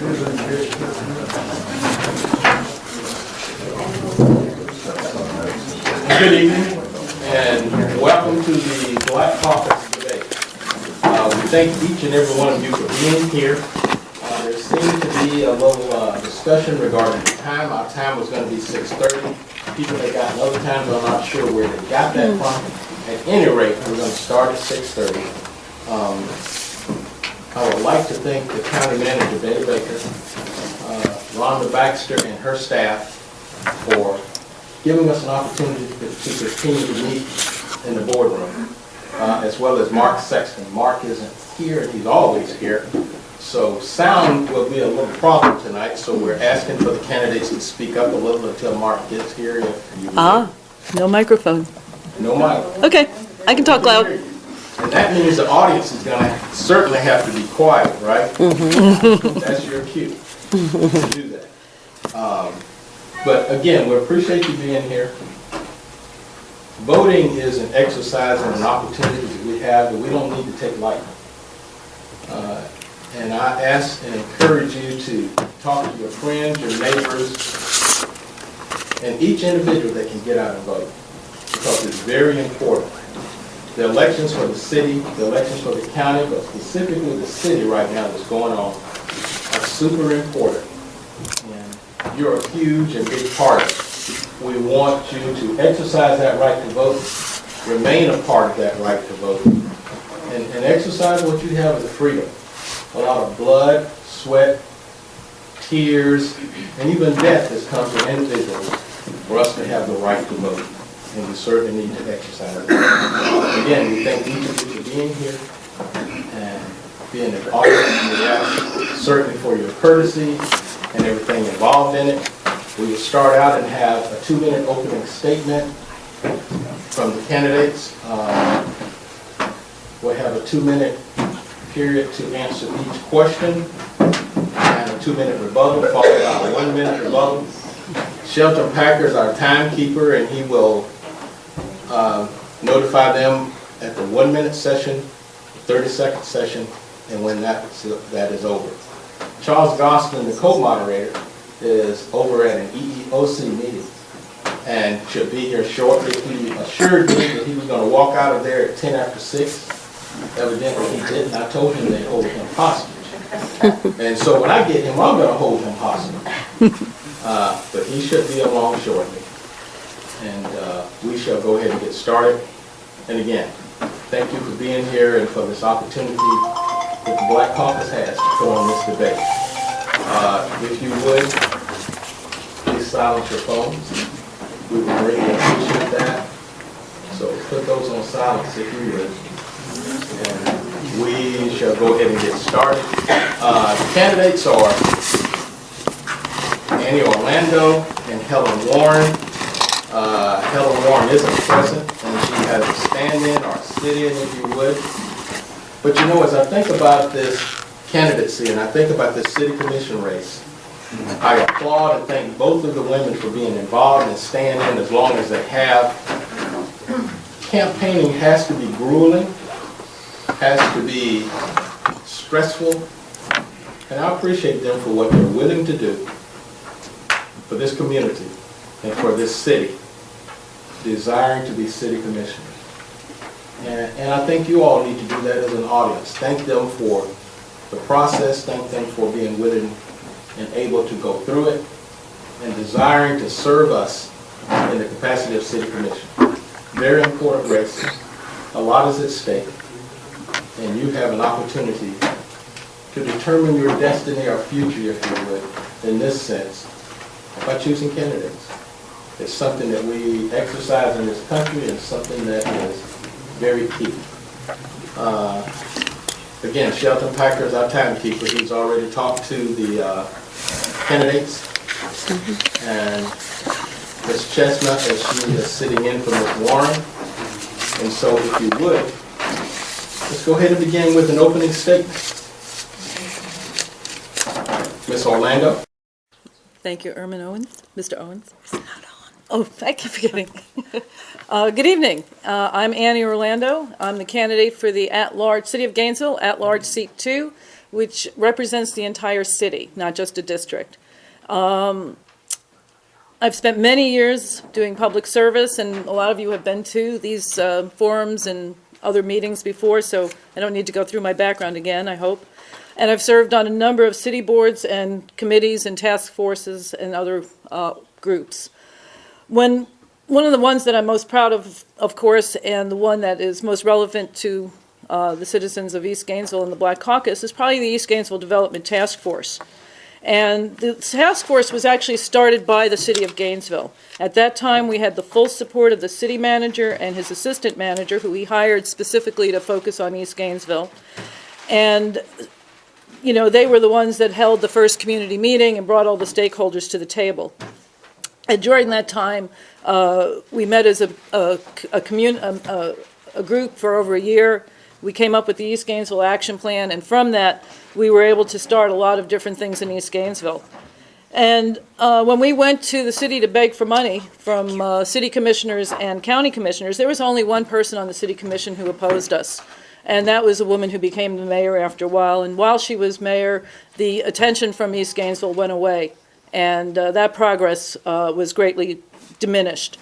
Good evening, and welcome to the Black Caucus debate. We thank each and every one of you for being here. There seemed to be a little discussion regarding the time. Our time was going to be 6:30. People that got other times, I'm not sure where they got that from. At any rate, we're going to start at 6:30. I would like to thank the county manager, Betty Baker, Rhonda Baxter, and her staff for giving us an opportunity to continue to meet in the boardroom, as well as Mark Sexton. Mark isn't here, and he's always here. So sound will be a little problem tonight, so we're asking for the candidates to speak up a little until Mark gets here. No microphone. No mic. Okay, I can talk loud. And that means the audience is going to certainly have to be quiet, right? Mm-hmm. That's your cue to do that. But again, we appreciate you being here. Voting is an exercise and an opportunity that we have that we don't need to take lightly. And I ask and encourage you to talk to your friends, your neighbors, and each individual that can get out and vote, because it's very important. The elections for the city, the elections for the county, but specifically the city right now that's going on, are super important. And you're a huge and big part of it. We want you to exercise that right to vote, remain a part of that right to vote, and exercise what you have as a freedom. A lot of blood, sweat, tears, and even death has come to individuals for us to have the right to vote. And we certainly need to exercise it. Again, we thank each of you for being here and being an audience. We ask certainly for your courtesy and everything involved in it. We will start out and have a 2-minute opening statement from the candidates. We'll have a 2-minute period to answer each question and a 2-minute rebuttal followed by a 1-minute rebuttal. Shelton Packer is our timekeeper, and he will notify them at the 1-minute session, 30-second session, and when that is over. Charles Gosselin, the co-moderator, is over at an EEOC meeting and should be here shortly. He assured me that he was going to walk out of there at 10 after 6. Evidently he didn't. I told him they'd hold him hostage. And so when I get him, I'm going to hold him hostage. But he should be along shortly. And we shall go ahead and get started. And again, thank you for being here and for this opportunity that the Black Caucus has to put on this debate. If you would, please silence your phones. We would greatly appreciate that. So put those on silence if you would. And we shall go ahead and get started. The candidates are Annie Orlando and Helen Warren. Helen Warren isn't present, and she has a stand-in or a sit-in, if you would. But you know, as I think about this candidacy and I think about this city commission race, I applaud and thank both of the women for being involved and staying in as long as they have. Campaigning has to be grueling, has to be stressful, and I appreciate them for what they're willing to do for this community and for this city, desiring to be city commissioners. And I think you all need to do that as an audience. Thank them for the process, thank them for being willing and able to go through it, and desiring to serve us in the capacity of city commission. Very important race. A lot is at stake, and you have an opportunity to determine your destiny or future, if you would, in this sense, by choosing candidates. It's something that we exercise in this country, and something that is very key. Again, Shelton Packer is our timekeeper. He's already talked to the candidates, and Ms. Chestnut, as she is sitting in for Ms. Warren. And so, if you would, let's go ahead and begin with an opening statement. Ms. Orlando. Thank you, Mr. Owens. It's not on. Oh, I keep forgetting. Good evening. I'm Annie Orlando. I'm the candidate for the at-large City of Gainesville, at-large seat 2 which represents the entire city, not just a district. I've spent many years doing public service, and a lot of you have been to these forums and other meetings before, so I don't need to go through my background again, I hope. And I've served on a number of city boards and committees and task forces and other groups. One of the ones that I'm most proud of course, and the one that is most relevant to the citizens of East Gainesville and the Black Caucus is probably the East Gainesville Development Task Force. And the task force was actually started by the city of Gainesville. At that time, we had the full support of the city manager and his assistant manager, who he hired specifically to focus on East Gainesville. And, you know, they were the ones that held the first community meeting and brought all the stakeholders to the table. And during that time, we met as a group for over a year. We came up with the East Gainesville Action Plan, and from that, we were able to start a lot of different things in East Gainesville. And when we went to the city to beg for money from city commissioners and county commissioners, there was only one person on the city commission who opposed us. And that was a woman who became the mayor after a while. And while she was mayor, the attention from East Gainesville went away. And that progress was greatly diminished.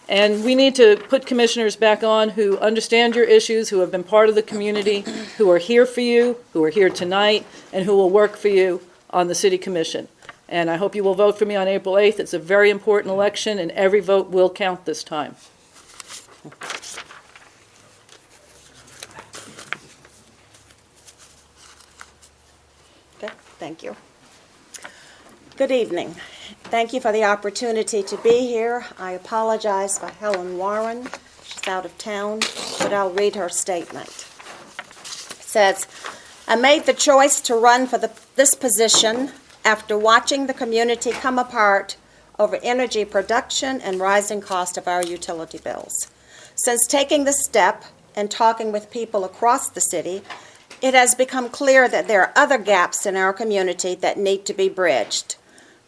And we need to put commissioners back on who understand your issues, who have been part of the community, who are here for you, who are here tonight, and who will work for you on the city commission. And I hope you will vote for me on April 8th. It's a very important election, and every vote will count this time. Okay, thank you. Good evening. Thank you for the opportunity to be here. I apologize for Helen Warren. She's out of town, but I'll read her statement. It says, I made the choice to run for this position after watching the community come apart over energy production and rising cost of our utility bills. Since taking this step and talking with people across the city, it has become clear that there are other gaps in our community that need to be bridged.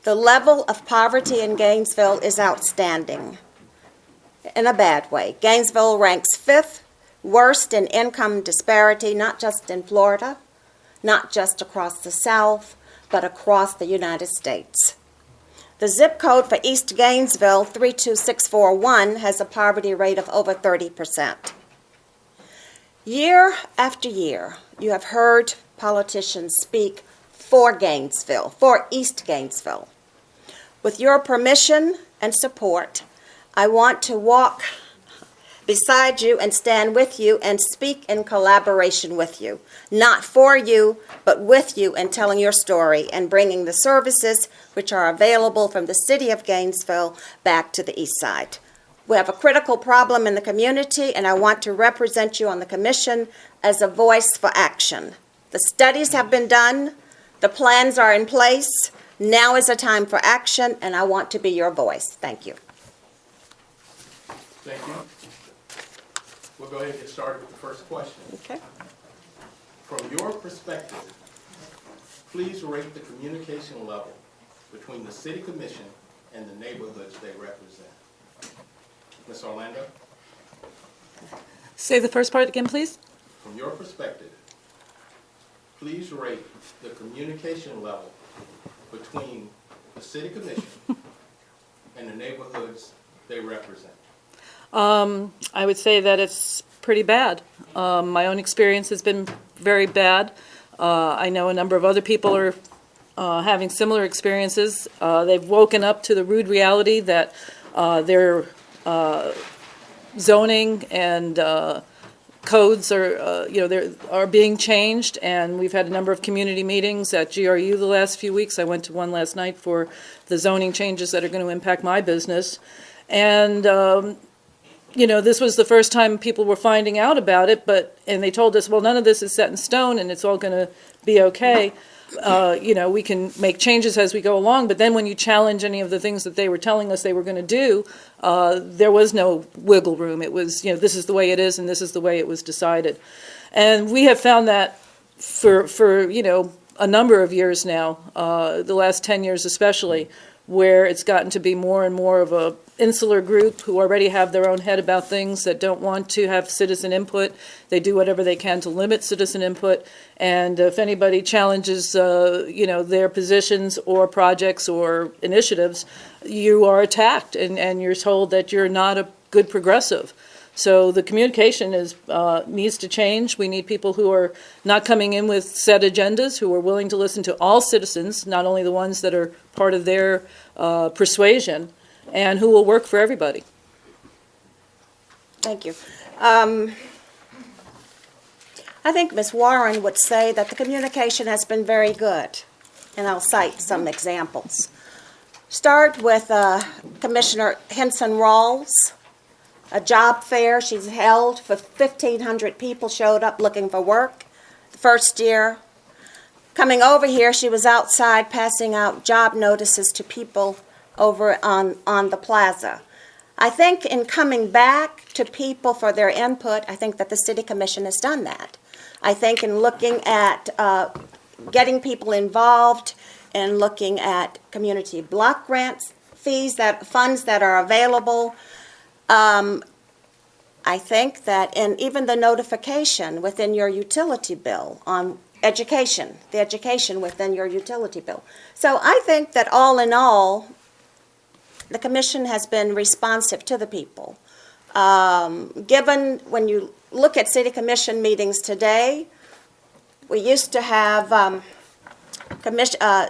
The level of poverty in Gainesville is outstanding in a bad way. Gainesville ranks 5th worst in income disparity, not just in Florida, not just across the South, but across the United States. The zip code for East Gainesville, 32641, has a poverty rate of over 30%. Year after year, you have heard politicians speak for Gainesville, for East Gainesville. With your permission and support, I want to walk beside you and stand with you and speak in collaboration with you, not for you, but with you, and telling your story and bringing the services which are available from the city of Gainesville back to the east side. We have a critical problem in the community, and I want to represent you on the commission as a voice for action. The studies have been done. The plans are in place. Now is a time for action, and I want to be your voice. Thank you. Thank you. We'll go ahead and get started with the first question. Okay. From your perspective, please rate the communication level between the City Commission and the neighborhoods they represent. Ms. Orlando? Say the first part again, please. From your perspective, please rate the communication level between the City Commission and the neighborhoods they represent. I would say that it's pretty bad. My own experience has been very bad. I know a number of other people are having similar experiences. They've woken up to the rude reality that their zoning and codes are being changed, and we've had a number of community meetings at GRU the last few weeks. I went to one last night for the zoning changes that are going to impact my business. And this was the first time people were finding out about it, and they told us, well, none of this is set in stone and it's all going to be okay. We can make changes as we go along, but then when you challenge any of the things that they were telling us they were going to do, there was no wiggle room. It was, this is the way it is and this is the way it was decided. And we have found that for a number of years now, the last 10 years especially, where it's gotten to be more and more of a insular group who already have their own head about things, that don't want to have citizen input. They do whatever they can to limit citizen input. And if anybody challenges, their positions or projects or initiatives, you are attacked and you're told that you're not a good progressive. So the communication needs to change. We need people who are not coming in with set agendas, who are willing to listen to all citizens, not only the ones that are part of their persuasion, and who will work for everybody. Thank you. I think Ms. Warren would say that the communication has been very good, and I'll cite some examples. Start with Commissioner Henson Rawls. A job fair she's held for 1,500 people showed up looking for work the first year. Coming over here, she was outside passing out job notices to people over on the plaza. I think in coming back to people for their input, I think that the City Commission has done that. I think in looking at getting people involved and looking at community block grants, funds that are available, I think that in even the notification within your utility bill on education, the education within your utility bill. So I think that all in all, the commission has been responsive to the people. Given when you look at city commission meetings today, we used to have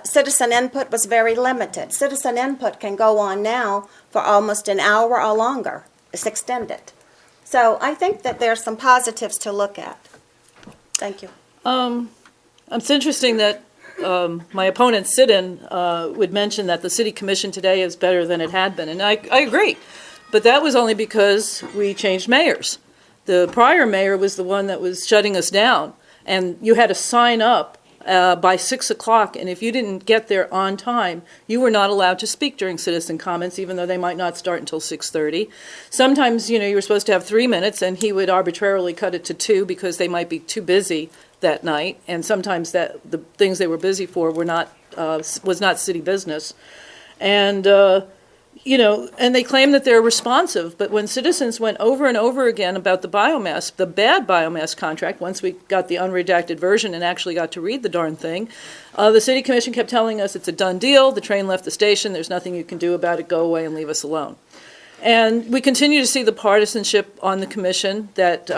citizen input was very limited. Citizen input can go on now for almost an hour or longer. It's extended. So I think that there's some positives to look at. Thank you. It's interesting that my opponent sit-in would mention that the city commission today is better than it had been, and I agree. But that was only because we changed mayors. The prior mayor was the one that was shutting us down, and you had to sign up by 6 o'clock, and if you didn't get there on time, you were not allowed to speak during citizen comments, even though they might not start until 6:30. Sometimes, you were supposed to have 3 minutes, and he would arbitrarily cut it to 2 because they might be too busy that night, and sometimes the things they were busy for was not city business. And and they claim that they're responsive, but when citizens went over and over again about the bad biomass contract, once we got the unredacted version and actually got to read the darn thing, the city commission kept telling us it's a done deal, the train left the station, there's nothing you can do about it, go away and leave us alone. And we continue to see the partisanship on the commission that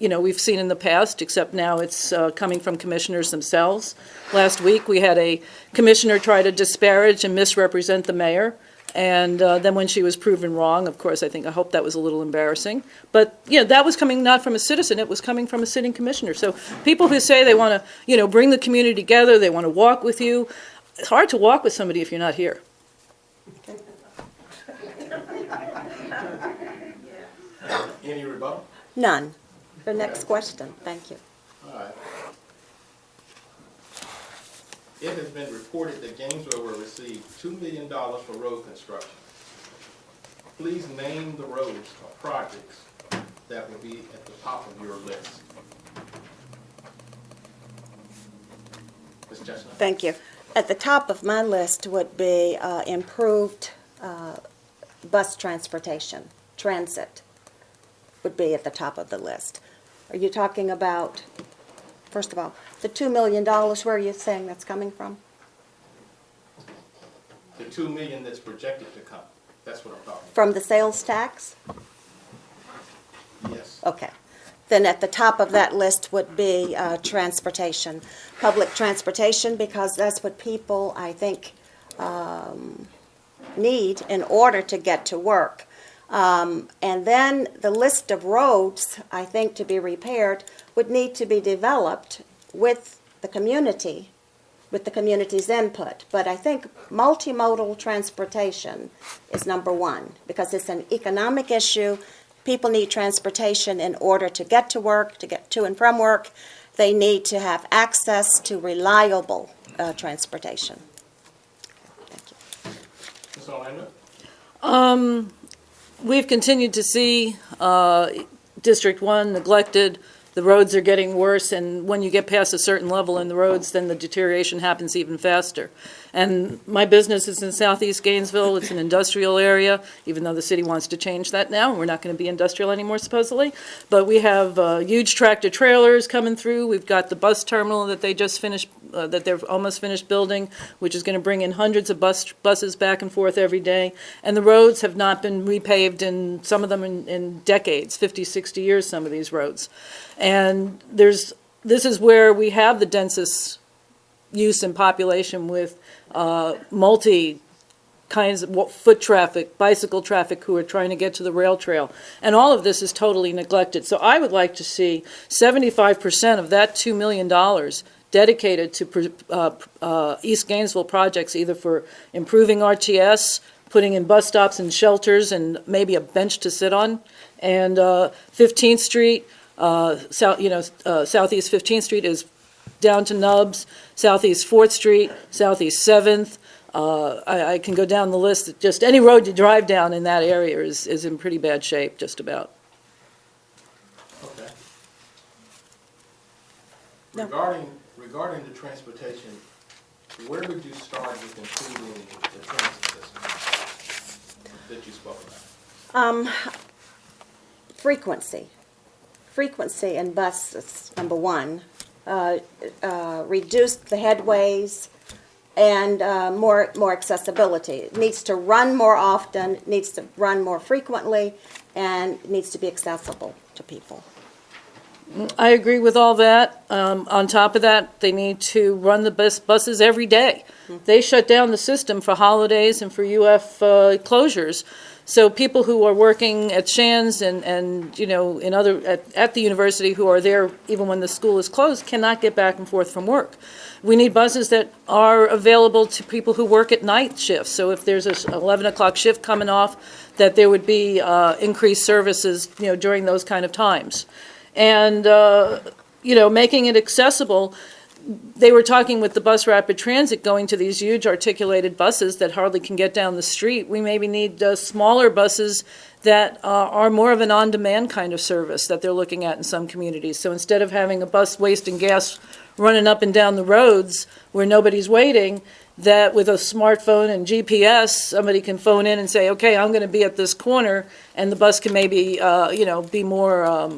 we've seen in the past, except now it's coming from commissioners themselves. Last week we had a commissioner try to disparage and misrepresent the mayor. And then when she was proven wrong, of course, I hope that was a little embarrassing. But, that was coming not from a citizen, it was coming from a sitting commissioner. So people who say they want to, bring the community together, they want to walk with you, it's hard to walk with somebody if you're not here. Any rebuttal? None. The next question. Thank you. All right. It has been reported that Gainesville will receive $2 million for road construction. Please name the roads or projects that will be at the top of your list. Ms. Chestnut? Thank you. At the top of my list would be improved bus transportation. Transit would be at the top of the list. Are you talking about, first of all, the $2 million, where are you saying that's coming from? The $2 million that's projected to come. That's what I'm talking about. From the sales tax? Yes. Okay. Then at the top of that list would be transportation, public transportation, because that's what people, I think, need in order to get to work. And then the list of roads, I think, to be repaired would need to be developed with the community, with the community's input. But I think multimodal transportation is number one because it's an economic issue. People need transportation in order to get to work, to get to and from work. They need to have access to reliable transportation. Thank you. Ms. Orlando? We've continued to see District 1 neglected. the roads are getting worse, and when you get past a certain level in the roads, then the deterioration happens even faster. And my business is in southeast Gainesville. It's an industrial area, even though the city wants to change that now. We're not going to be industrial anymore, supposedly. But we have huge tractor trailers coming through. We've got the bus terminal that they just finished, that they're almost finished building, which is going to bring in hundreds of buses back and forth every day. And the roads have not been repaved in some of them in decades, 50, 60 years, some of these roads. And this is where we have the densest use and population with multi kinds of foot traffic, bicycle traffic who are trying to get to the rail trail. And all of this is totally neglected. So I would like to see 75% of that $2 million dedicated to East Gainesville projects, either for improving RTS, putting in bus stops and shelters and maybe a bench to sit on, and 15th Street, Southeast 15th Street is down to Nubs, Southeast 4th Street, Southeast 7th. I can go down the list. Just any road you drive down in that area is in pretty bad shape, just about. Okay. No. Regarding the transportation, where would you start with improving the transit system that you spoke about? Frequency in buses, number one. Reduce the headways and more accessibility. It needs to run more often, needs to run more frequently, and needs to be accessible to people. I agree with all that. On top of that, they need to run the buses every day. They shut down the system for holidays and for UF closures. So people who are working at Shands and in other at the university who are there even when the school is closed cannot get back and forth from work. We need buses that are available to people who work at night shifts. So if there's a 11 o'clock shift coming off, that there would be increased services during those kind of times. And making it accessible. They were talking with the bus rapid transit going to these huge articulated buses that hardly can get down the street. We maybe need smaller buses that are more of an on-demand kind of service that they're looking at in some communities. So instead of having a bus wasting gas running up and down the roads where nobody's waiting, that with a smartphone and GPS, somebody can phone in and say, okay, I'm going to be at this corner, and the bus can maybe, be more,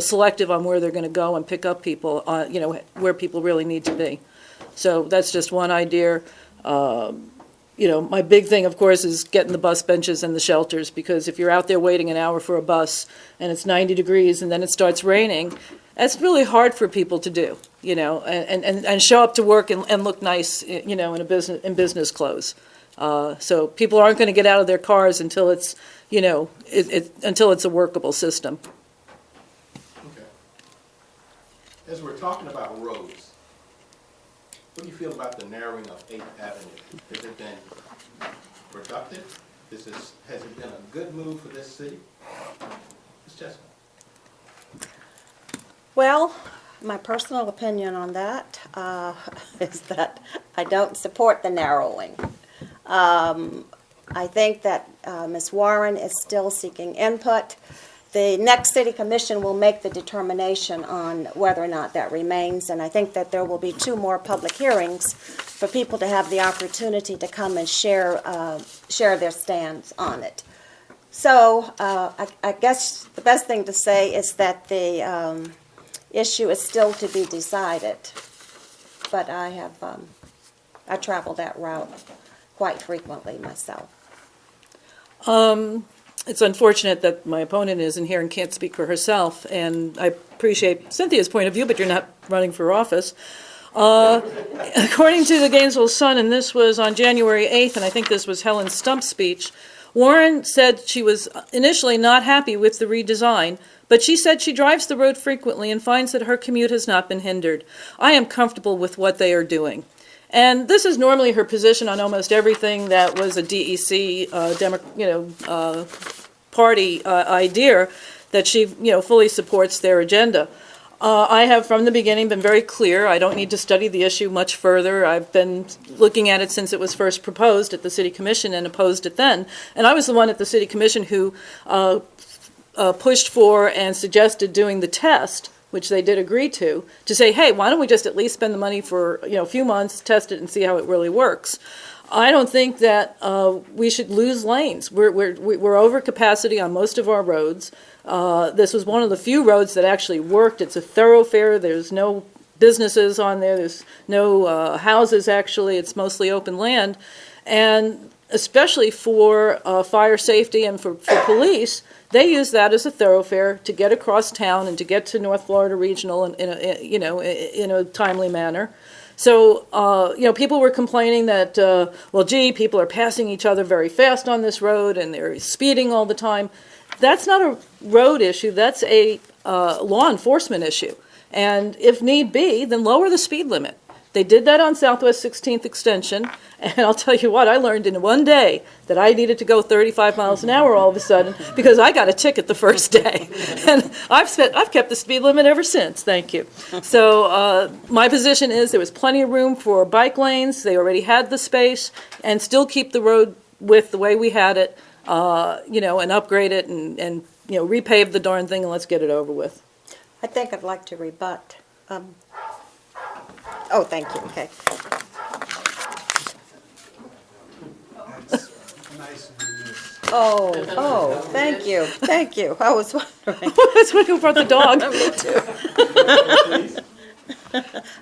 selective on where they're going to go and pick up people, where people really need to be. So that's just one idea. My big thing, of course, is getting the bus benches and the shelters, because if you're out there waiting an hour for a bus and it's 90 degrees and then it starts raining, that's really hard for people to do, and show up to work and look nice, in business clothes. So people aren't going to get out of their cars until it's, until it's a workable system. Okay. As we're talking about roads, what do you feel about the narrowing of 8th Avenue? Has it been productive? Has it been a good move for this city? Ms. Chestnut. Well, my personal opinion on that is that I don't support the narrowing. I think that Ms. Warren is still seeking input. The next city commission will make the determination on whether or not that remains, and I think that there will be 2 more public hearings for people to have the opportunity to come and share their stands on it. So I guess the best thing to say is that the issue is still to be decided, but I travel that route quite frequently myself. It's unfortunate that my opponent isn't here and can't speak for herself, and I appreciate Cynthia's point of view, but you're not running for office. According to the Gainesville Sun, and this was on January 8th, and I think this was Helen Stump's speech, Warren said she was initially not happy with the redesign, but she said she drives the road frequently and finds that her commute has not been hindered. I am comfortable with what they are doing. And this is normally her position on almost everything that was a DEC, party idea, that she, fully supports their agenda. I have, from the beginning, been very clear. I don't need to study the issue much further. I've been looking at it since it was first proposed at the City Commission and opposed it then. And I was the one at the City Commission who pushed for and suggested doing the test which they did agree to say, hey, why don't we just at least spend the money for a few months, test it, and see how it really works. I don't think that we should lose lanes. We're over capacity on most of our roads. This was one of the few roads that actually worked. It's a thoroughfare. There's no businesses on there. There's no houses, actually. It's mostly open land. And especially for fire safety and for police, they use that as a thoroughfare to get across town and to get to North Florida Regional in a timely manner. So, people were complaining that, people are passing each other very fast on this road and they're speeding all the time. That's not a road issue. That's a law enforcement issue. And if need be, then lower the speed limit. They did that on Southwest 16th Extension, and I'll tell you what, I learned in one day that I needed to go 35 miles an hour all of a sudden because I got a ticket the first day. And I've kept the speed limit ever since, thank you. So my position is there was plenty of room for bike lanes, they already had the space, and still keep the road width the way we had it, and upgrade it and repave the darn thing and let's get it over with. I think I'd like to rebut. Oh, thank you, okay. Oh, thank you. I was wondering. That's when you brought the dog. Me too.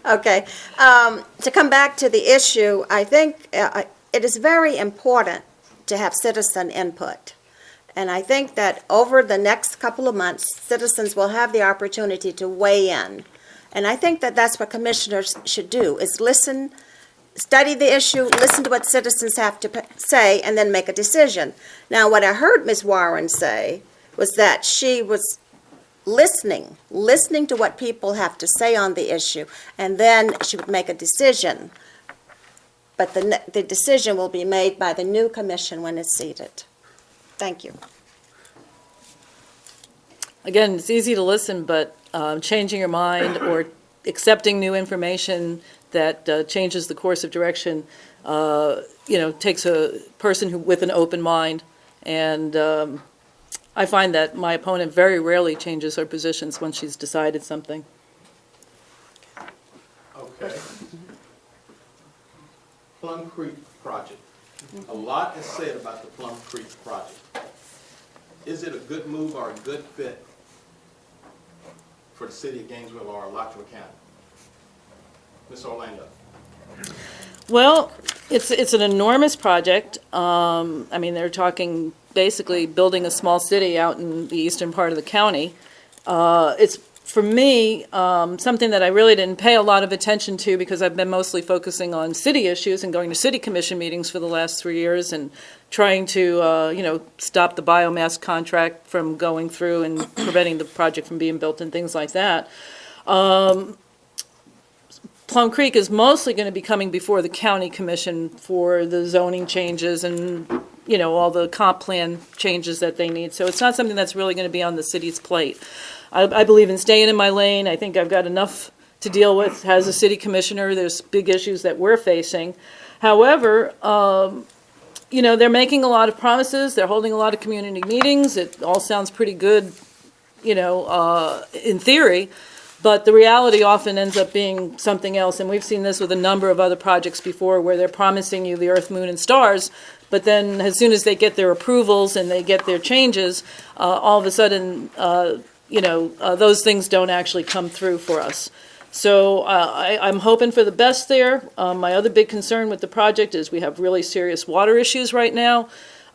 Okay, to come back to the issue, I think it is very important to have citizen input. And I think that over the next couple of months, citizens will have the opportunity to weigh in. And I think that that's what commissioners should do, is listen, study the issue, listen to what citizens have to say, and then make a decision. Now, what I heard Ms. Warren say was that she was listening to what people have to say on the issue, and then she would make a decision. But the decision will be made by the new commission when it's seated. Thank you. Again, it's easy to listen, but changing your mind or accepting new information that changes the course of direction, takes a person with an open mind. And I find that my opponent very rarely changes her positions when she's decided something. Okay. Plum Creek project. A lot is said about the Plum Creek project. Is it a good move or a good fit for the city of Gainesville or Alachua County? Ms. Orlando. Well, it's an enormous project. They're talking basically building a small city out in the eastern part of the county. It's, for me, something that I really didn't pay a lot of attention to because I've been mostly focusing on city issues and going to city commission meetings for the last 3 years and trying to, stop the biomass contract from going through and preventing the project from being built and things like that. Plum Creek is mostly going to be coming before the county commission for the zoning changes and, all the comp plan changes that they need. So it's not something that's really going to be on the city's plate. I believe in staying in my lane. I think I've got enough to deal with as a city commissioner. There's big issues that we're facing. However, they're making a lot of promises. They're holding a lot of community meetings. It all sounds pretty good, in theory. But the reality often ends up being something else. And we've seen this with a number of other projects before where they're promising you the earth, moon, and stars. But then as soon as they get their approvals and they get their changes, all of a sudden, those things don't actually come through for us. So I'm hoping for the best there. My other big concern with the project is we have really serious water issues right now.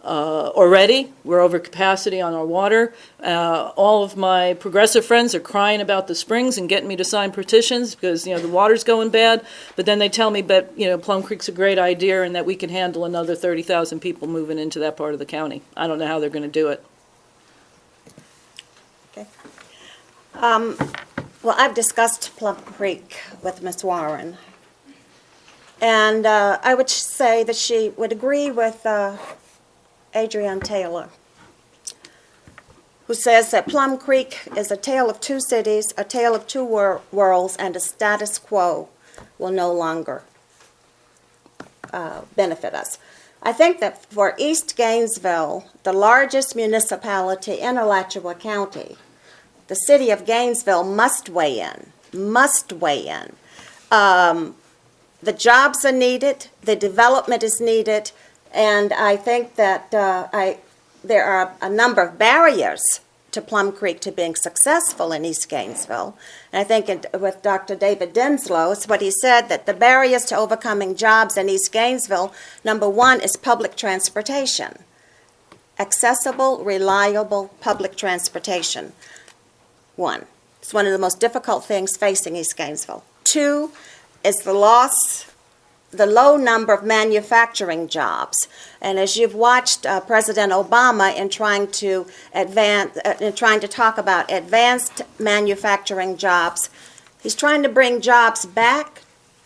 Already, we're over capacity on our water. All of my progressive friends are crying about the springs and getting me to sign petitions because, the water's going bad. But then they tell me, Plum Creek's a great idea and that we can handle another 30,000 people moving into that part of the county. I don't know how they're going to do it. Okay. Well, I've discussed Plum Creek with Ms. Warren. And I would say that she would agree with Adrienne Taylor, who says that Plum Creek is a tale of two cities, a tale of two worlds, and a status quo will no longer benefit us. I think that for East Gainesville, the largest municipality in Alachua County, the city of Gainesville must weigh in, must weigh in. The jobs are needed, the development is needed, and I think that there are a number of barriers to Plum Creek to being successful in East Gainesville. And I think with Dr. David Denslow, it's what he said, that the barriers to overcoming jobs in East Gainesville, number one is public transportation. Accessible, reliable public transportation. One, it's one of the most difficult things facing East Gainesville. Two is the low number of manufacturing jobs. And as you've watched President Obama in trying to talk about advanced manufacturing jobs, he's trying to bring jobs back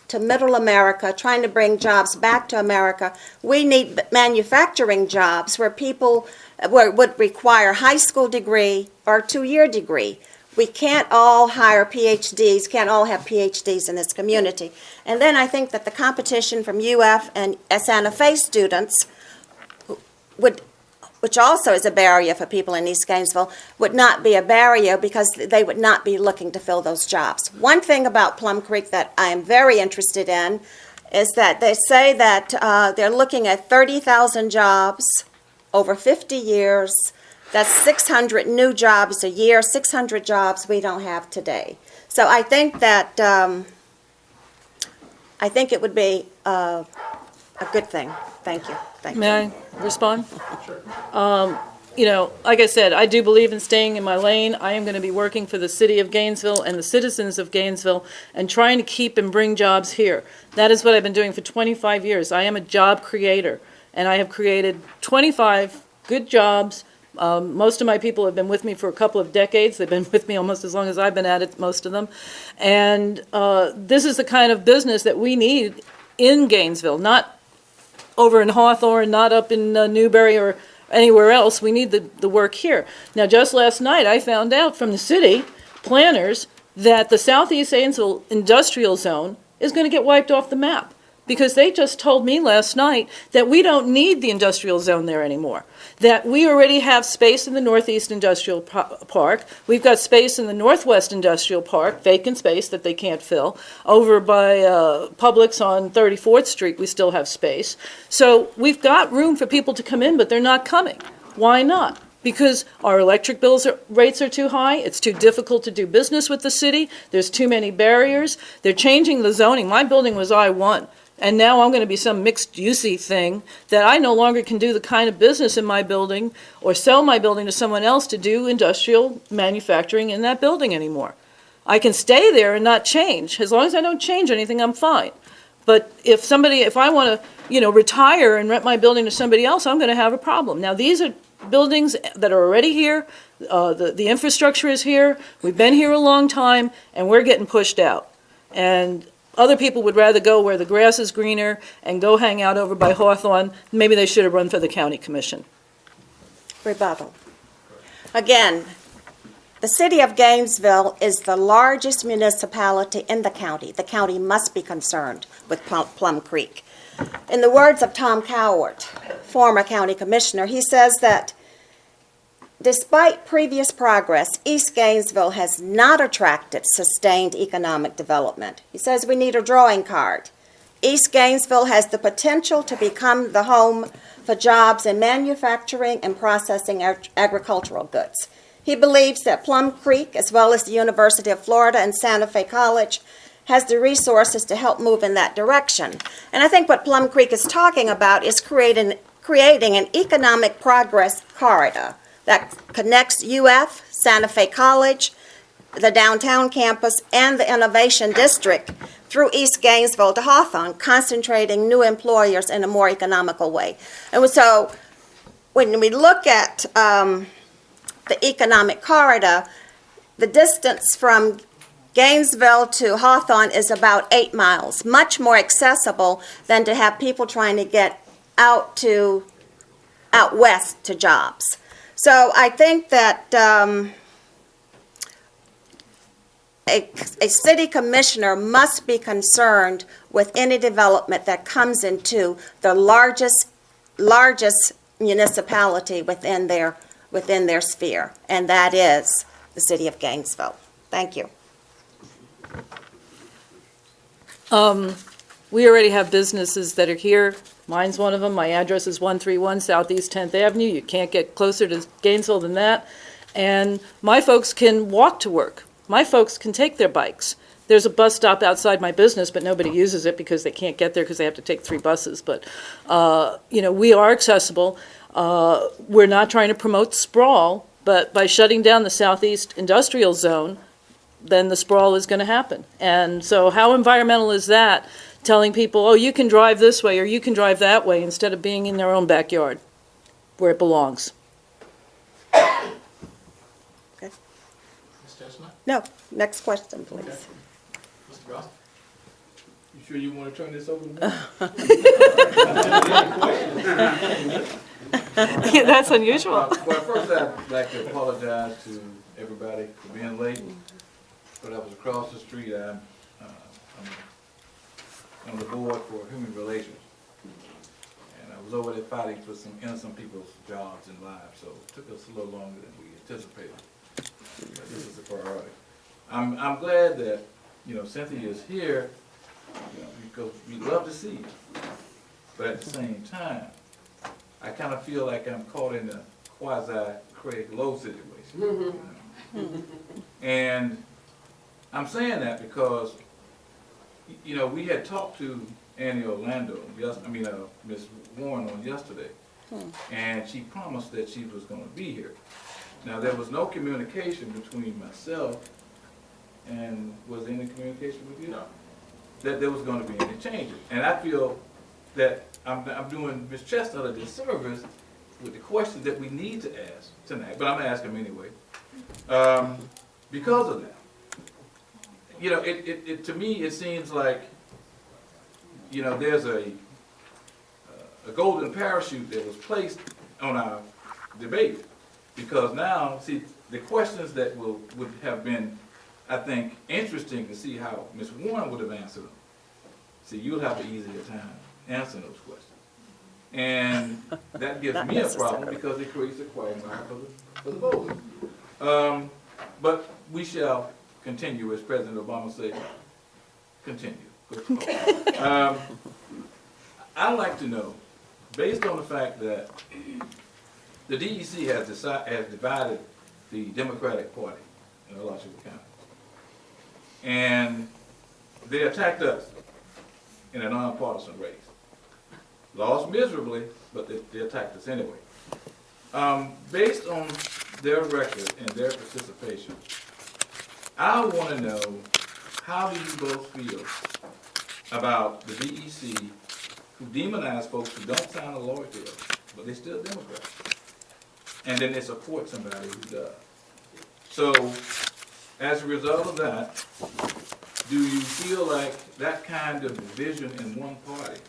to Middle America, trying to bring jobs back to America. We need manufacturing jobs where people would require high school degree or a 2-year degree. We can't all hire PhDs, can't all have PhDs in this community. And then I think that the competition from UF and Santa Fe students, which also is a barrier for people in East Gainesville, would not be a barrier because they would not be looking to fill those jobs. One thing about Plum Creek that I am very interested in is that they say that they're looking at 30,000 jobs over 50 years. That's 600 new jobs a year, 600 jobs we don't have today. So I think that, I think it would be a good thing. Thank you. Thank you. May I respond? Sure. You know, like I said, I do believe in staying in my lane. I am going to be working for the city of Gainesville and the citizens of Gainesville and trying to keep and bring jobs here. That is what I've been doing for 25 years. I am a job creator, and I have created 25 good jobs. Most of my people have been with me for a couple of decades. They've been with me almost as long as I've been at it, most of them. And this is the kind of business that we need in Gainesville, not over in Hawthorne, not up in Newberry or anywhere else. We need the work here. Now, just last night, I found out from the city planners that the Southeast Gainesville Industrial Zone is going to get wiped off the map, because they just told me last night that we don't need the industrial zone there anymore, that we already have space in the Northeast Industrial Park. We've got space in the Northwest Industrial Park, vacant space that they can't fill. Over by Publix on 34th Street, we still have space. So we've got room for people to come in, but they're not coming. Why not? Because our electric rates are too high. It's too difficult to do business with the city. There's too many barriers. They're changing the zoning. My building was I-1. And now I'm going to be some mixed-usey thing that I no longer can do the kind of business in my building or sell my building to someone else to do industrial manufacturing in that building anymore. I can stay there and not change. As long as I don't change anything, I'm fine. But if I want to, retire and rent my building to somebody else, I'm going to have a problem. Now, these are buildings that are already here. The infrastructure is here. We've been here a long time, and we're getting pushed out. And other people would rather go where the grass is greener and go hang out over by Hawthorne. Maybe they should have run for the county commission. Rebuttal. Again, the city of Gainesville is the largest municipality in the county. The county must be concerned with Plum Creek. In the words of Tom Cowart, former county commissioner, he says that despite previous progress, East Gainesville has not attracted sustained economic development. He says we need a drawing card. East Gainesville has the potential to become the home for jobs in manufacturing and processing agricultural goods. He believes that Plum Creek, as well as the University of Florida and Santa Fe College, has the resources to help move in that direction. And I think what Plum Creek is talking about is creating an economic progress corridor that connects UF, Santa Fe College, the downtown campus, and the Innovation District through East Gainesville to Hawthorne, concentrating new employers in a more economical way. And so when we look at the economic corridor, the distance from Gainesville to Hawthorne is about 8 miles, much more accessible than to have people trying to get out west to jobs. So I think that a city commissioner must be concerned with any development that comes into the largest municipality within their sphere, and that is the city of Gainesville. Thank you. We already have businesses that are here. Mine's one of them. My address is 131 Southeast 10th Avenue. You can't get closer to Gainesville than that. And my folks can walk to work. My folks can take their bikes. There's a bus stop outside my business, but nobody uses it because they can't get there because they have to take 3 buses. But, we are accessible. We're not trying to promote sprawl, but by shutting down the Southeast Industrial Zone, then the sprawl is going to happen. And so how environmental is that, telling people, oh, you can drive this way or you can drive that way, instead of being in their own backyard where it belongs? Okay. Ms. Chestnut? No, next question, please. Okay. Mr. Goss? You sure you want to turn this over to me? Yeah, that's unusual. Well, first I'd like to apologize to everybody for being late, but I was across the street. I'm on the board for human relations, and I was over there fighting for some innocent people's jobs and lives, so it took us a little longer than we anticipated. But this is a priority. I'm glad that Cynthia is here, because we love to see you, but at the same time, I kind of feel like I'm caught in a quasi-Craig Lowe situation. And I'm saying that because, we had talked to Annie Orlando, Ms. Warren on yesterday, and she promised that she was going to be here. Now, there was no communication between myself and, was there any communication with you? No. That there was going to be any changes. And I feel that I'm doing Ms. Chestnut a disservice with the questions that we need to ask tonight, but I'm going to ask them anyway. Because of that. To me, it seems like, there's a golden parachute that was placed on our debate. Because now, see, the questions that would have been, I think, interesting to see how Ms. Warren would have answered them. See, you'll have an easier time answering those questions. And that gives me a problem because it creates a quagmire for the voters. But we shall continue, as President Obama said, continue. I'd like to know, based on the fact that the DEC has divided the Democratic Party in Alachua County, and they attacked us in a nonpartisan race. Lost miserably, but they attacked us anyway. Based on their record and their participation, I want to know, how do you both feel about the DEC, who demonize folks who don't sign a loyalty oath, but they're still Democrats, and then they support somebody who does? So, as a result of that, do you feel like that kind of division in one party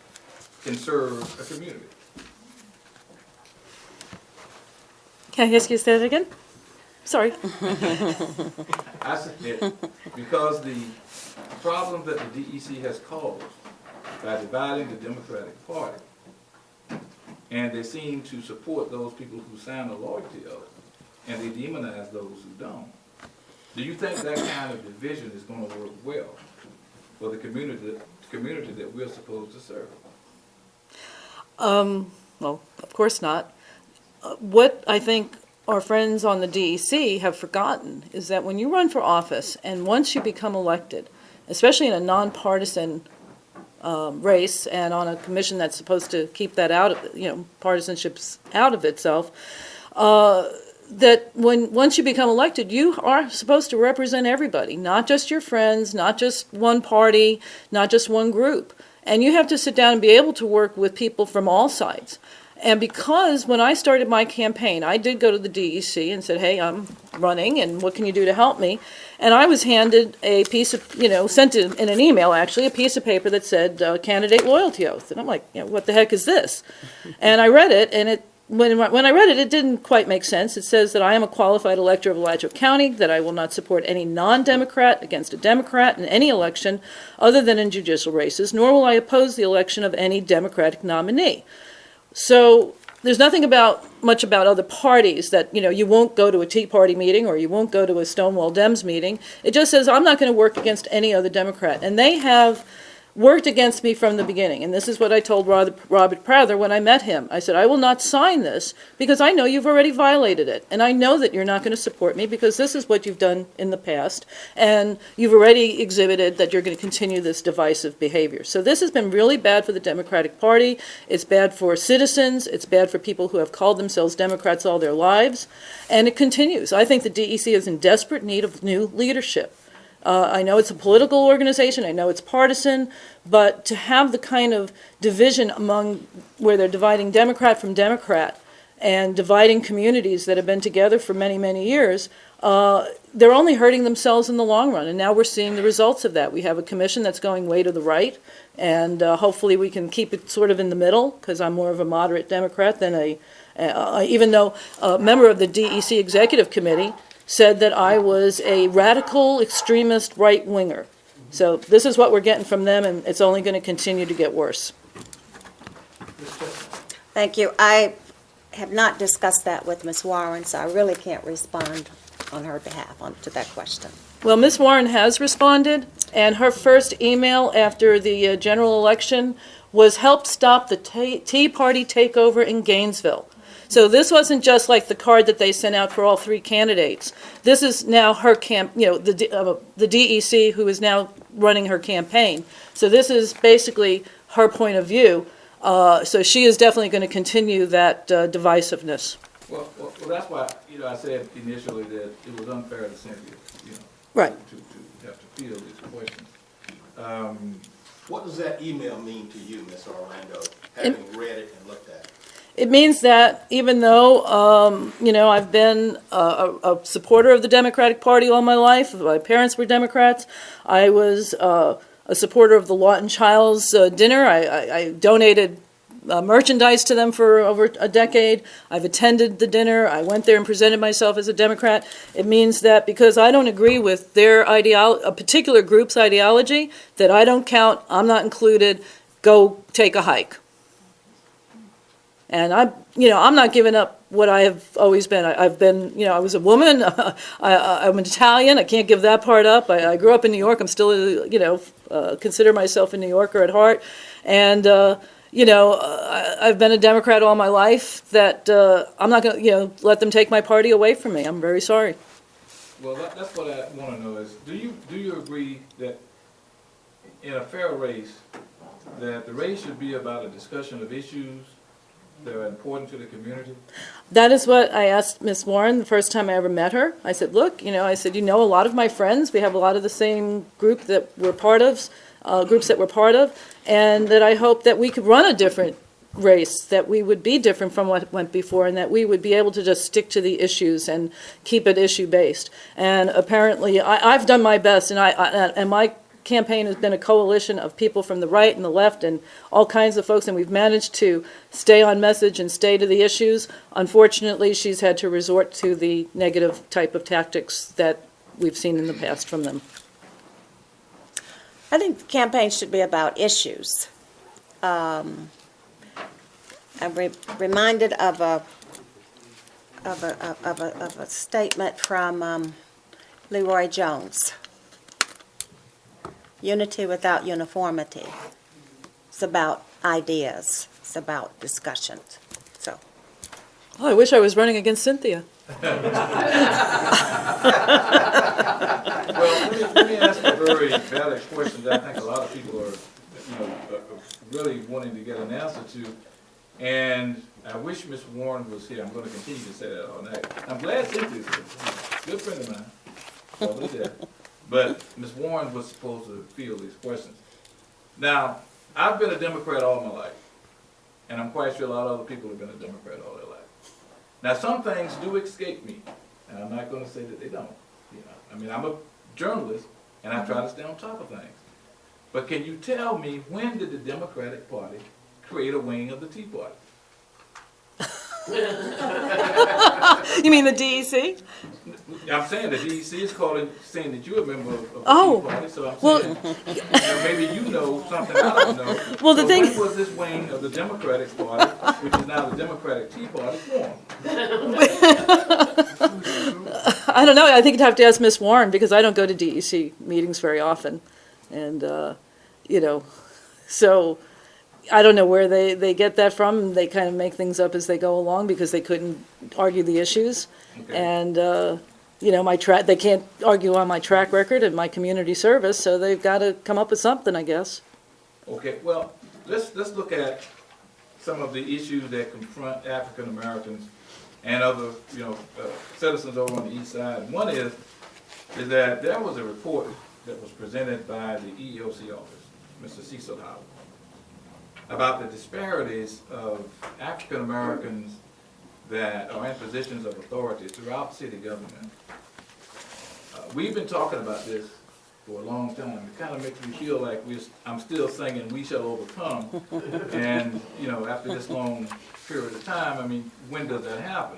can serve a community? Can I ask you to say that again? Sorry. I said, because the problem that the DEC has caused by dividing the Democratic Party, and they seem to support those people who sign a loyalty oath, and they demonize those who don't. Do you think that kind of division is going to work well for the community that we're supposed to serve? Well, of course not. What I think our friends on the DEC have forgotten is that when you run for office, and once you become elected, especially in a nonpartisan race and on a commission that's supposed to keep that out of, partisanships out of itself, that once you become elected, you are supposed to represent everybody, not just your friends, not just one party, not just one group. And you have to sit down and be able to work with people from all sides. And because when I started my campaign, I did go to the DEC and said, hey, I'm running, and what can you do to help me? And I was handed a piece of, sent in an email, actually, a piece of paper that said candidate loyalty oath. And I'm like, what the heck is this? And I read it, and when I read it, it didn't quite make sense. It says that I am a qualified elector of Alachua County, that I will not support any non-Democrat against a Democrat in any election other than in judicial races, nor will I oppose the election of any Democratic nominee. So there's nothing much about other parties that, you won't go to a Tea Party meeting or you won't go to a Stonewall Dems meeting. It just says, I'm not going to work against any other Democrat. And they have worked against me from the beginning. And this is what I told Robert Prather when I met him. I said, I will not sign this because I know you've already violated it. And I know that you're not going to support me because this is what you've done in the past. And you've already exhibited that you're going to continue this divisive behavior. So this has been really bad for the Democratic Party. It's bad for citizens. It's bad for people who have called themselves Democrats all their lives. And it continues. I think the DEC is in desperate need of new leadership. I know it's a political organization, I know it's partisan, but to have the kind of division among, where they're dividing Democrat from Democrat and dividing communities that have been together for many, many years, they're only hurting themselves in the long run. And now we're seeing the results of that. We have a commission that's going way to the right, and hopefully we can keep it sort of in the middle, because I'm more of a moderate Democrat than even though a member of the DEC Executive Committee said that I was a radical extremist right-winger. So this is what we're getting from them, and it's only going to continue to get worse. Thank you. I have not discussed that with Ms. Warren, so I really can't respond on her behalf to that question. Well, Ms. Warren has responded, and her first email after the general election was help stop the Tea Party takeover in Gainesville. So this wasn't just like the card that they sent out for all three candidates. This is now her the DEC who is now running her campaign. So this is basically her point of view. So she is definitely going to continue that divisiveness. Well, that's why, I said initially that it was unfair to Cynthia, Right. to have to field these questions. What does that email mean to you, Ms. Orlando, having read it and looked at it? It means that even though, I've been a supporter of the Democratic Party all my life, my parents were Democrats, I was a supporter of the Lawton Childs dinner, I donated merchandise to them for over a decade, I've attended the dinner, I went there and presented myself as a Democrat. It means that because I don't agree with their a particular group's ideology, that I don't count, I'm not included, go take a hike. And I'm not giving up what I have always been. I've been, I was a woman. I'm an Italian. I can't give that part up. I grew up in New York. I'm still, consider myself a New Yorker at heart. And, I've been a Democrat all my life. That I'm not going to, let them take my party away from me. I'm very sorry. Well, that's what I want to know is, do you agree that in a fair race, that the race should be about a discussion of issues that are important to the community? That is what I asked Ms. Warren the first time I ever met her. I said, look, a lot of my friends, we have a lot of the same group that we're part of, groups that we're part of, and that I hope that we could run a different race, that we would be different from what went before, and that we would be able to just stick to the issues and keep it issue-based. And apparently, I've done my best, and my campaign has been a coalition of people from the right and the left and all kinds of folks, and we've managed to stay on message and stay to the issues. Unfortunately, she's had to resort to the negative type of tactics that we've seen in the past from them. I think the campaign should be about issues. I'm reminded of a statement from Leroy Jones. Unity without uniformity. It's about ideas. It's about discussions. So. Oh, I wish I was running against Cynthia. Well, let me ask a very valid question that I think a lot of people are, really wanting to get an answer to. And I wish Ms. Warren was here. I'm going to continue to say that all night. I'm glad Cynthia's here. Good friend of mine. Probably there. But Ms. Warren was supposed to field these questions. Now, I've been a Democrat all my life, and I'm quite sure a lot of other people have been a Democrat all their life. Now, some things do escape me, and I'm not going to say that they don't. I'm a journalist, and I try to stay on top of things. But can you tell me, when did the Democratic Party create a wing of the Tea Party? You mean the DEC? I'm saying the DEC is saying that you're a member of the Oh, Tea Party, so I'm well- saying, maybe you know something I don't know. Well, the So thing- when was this wing of the Democratic Party, which is now the Democratic Tea Party, formed? I don't know. I think you'd have to ask Miss Warren because I don't go to DEC meetings very often. And, you know, so I don't know where they get that from. They kind of make things up as they go along because they couldn't argue the issues. Okay. And, you know, they can't argue on my track record and my community service, so they've got to come up with something, I guess. Okay, well, let's look at some of the issues that confront African Americans and other, citizens over on the east side. One is that there was a report that was presented by the EEOC office, Mr. Cecil Howard, about the disparities of African Americans that are in positions of authority throughout city government. We've been talking about this for a long time. It kind of makes me feel like I'm still singing "We Shall Overcome," and after this long period of time, I mean, when does that happen?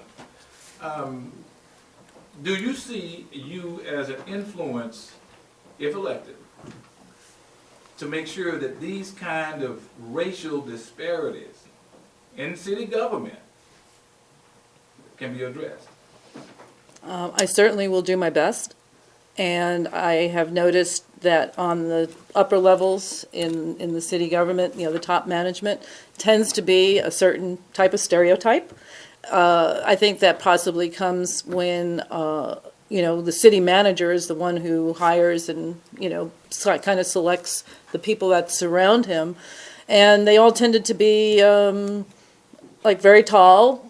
Do you see you as an influence, if elected, to make sure that these kind of racial disparities in city government can be addressed? I certainly will do my best. And I have noticed that on the upper levels in the city government, the top management tends to be a certain type of stereotype. I think that possibly comes when, the city manager is the one who hires and, kind of selects the people that surround him. And they all tended to be very tall,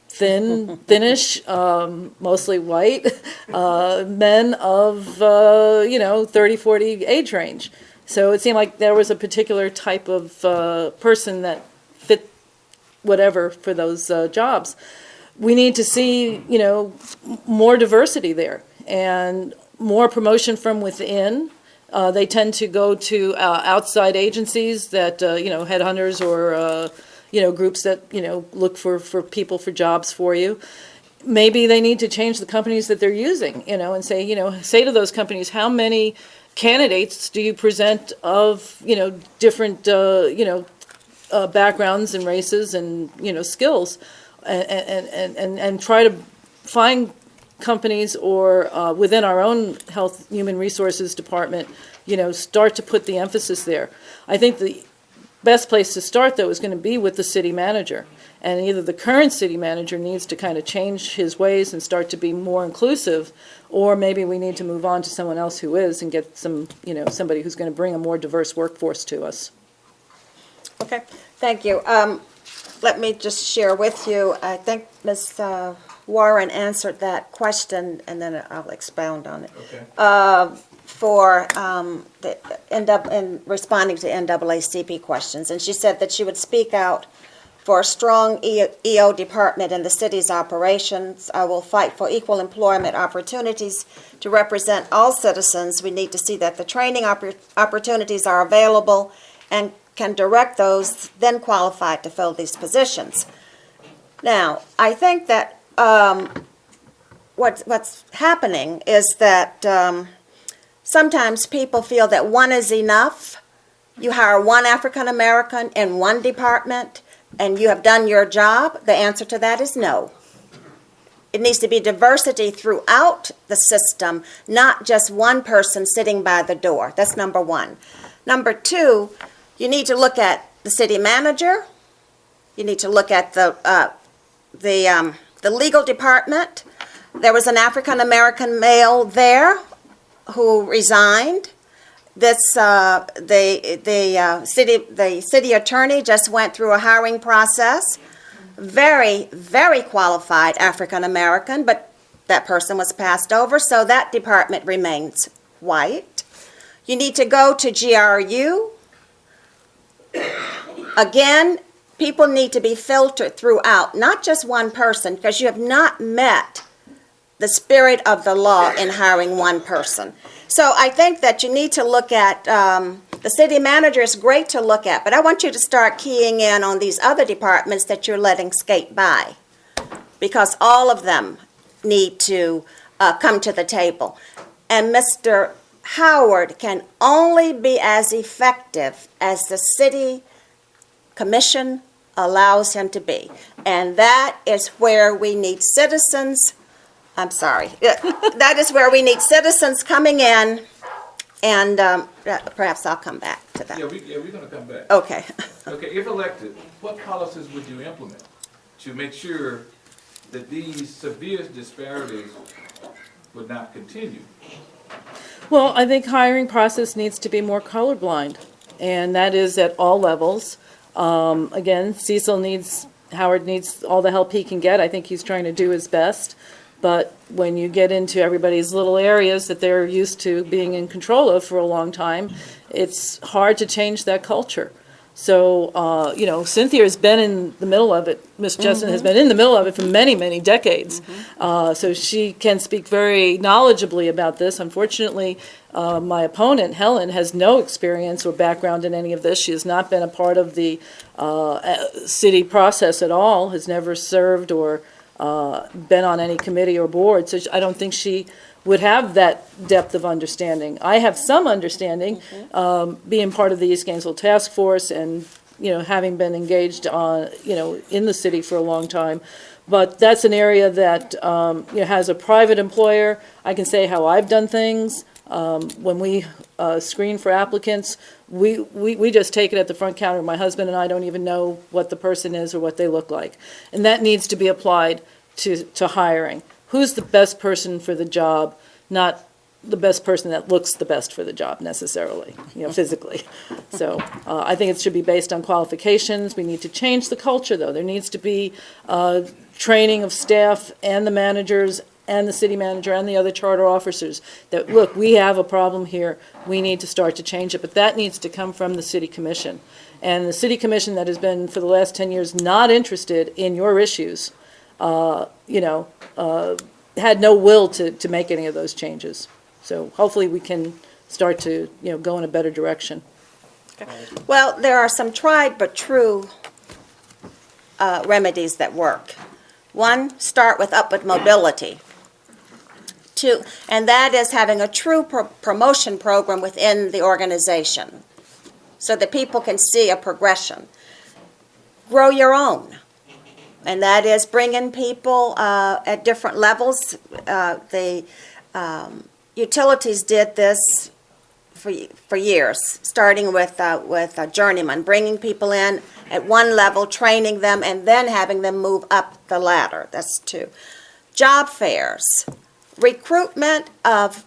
thinnish, mostly white, men of, 30, 40 age range. So it seemed like there was a particular type of person that fit whatever for those jobs. We need to see, more diversity there and more promotion from within. They tend to go to outside agencies that, headhunters or groups that, look for people for jobs for you. Maybe they need to change the companies that they're using, and say to those companies, how many candidates do you present of, different, backgrounds and races and, skills, and try to find companies or within our own Health Human Resources Department, start to put the emphasis there. I think the best place to start, though, is going to be with the city manager. And either the current city manager needs to kind of change his ways and start to be more inclusive, or maybe we need to move on to someone else who is and get some, somebody who's going to bring a more diverse workforce to us. Okay, thank you. Let me just share with you, I think Ms. Warren answered that question, and then I'll expound on it. Okay. In responding to NAACP questions, and she said that she would speak out for a strong EO department in the city's operations. I will fight for equal employment opportunities to represent all citizens. We need to see that the training opportunities are available and can direct those then qualified to fill these positions. Now, I think that what's happening is that sometimes people feel that one is enough. You hire one African American in one department and you have done your job. The answer to that is no. It needs to be diversity throughout the system, not just one person sitting by the door. That's number one. Number two, you need to look at the city manager. You need to look at the legal department. There was an African American male there who resigned. The city attorney just went through a hiring process. Very, very qualified African American, but that person was passed over, so that department remains white. You need to go to GRU. Again, people need to be filtered throughout, not just one person, because you have not met the spirit of the law in hiring one person. So I think that you need to look at, the city manager is great to look at, but I want you to start keying in on these other departments that you're letting skate by, because all of them need to come to the table. And Mr. Howard can only be as effective as the city commission allows him to be. And that is where we need citizens, I'm sorry, that is where we need citizens coming in, and perhaps I'll come back to that. Yeah, we're gonna come back. Okay. Okay, if elected, what policies would you implement to make sure that these severe disparities would not continue? Well, I think hiring process needs to be more colorblind, and that is at all levels. Again, Howard needs all the help he can get. I think he's trying to do his best. But when you get into everybody's little areas that they're used to being in control of for a long time, it's hard to change that culture. So, Cynthia has been in the middle of it. Ms. Chestnut has been in the middle of it for many, many decades. So she can speak very knowledgeably about this. Unfortunately, my opponent, Helen, has no experience or background in any of this. She has not been a part of the city process at all, has never served or been on any committee or board. So I don't think she would have that depth of understanding. I have some understanding, being part of the East Gainesville Task Force and, having been engaged on, in the city for a long time. But that's an area that, has a private employer. I can say how I've done things. When we screen for applicants, we just take it at the front counter. My husband and I don't even know what the person is or what they look like. And that needs to be applied to hiring. Who's the best person for the job, not the best person that looks the best for the job necessarily, physically. So I think it should be based on qualifications. We need to change the culture, though. There needs to be training of staff and the managers and the city manager and the other charter officers that, look, we have a problem here. We need to start to change it. But that needs to come from the city commission. And the city commission that has been, for the last 10 years, not interested in your issues, had no will to make any of those changes. So hopefully we can start to, go in a better direction. Well, there are some tried but true remedies that work. One, start with upward mobility. Two, and that is having a true promotion program within the organization so that people can see a progression. Grow your own. And that is bringing people at different levels. The utilities did this for years, starting with a journeyman, bringing people in at one level, training them, and then having them move up the ladder. That's two. Job fairs. Recruitment of,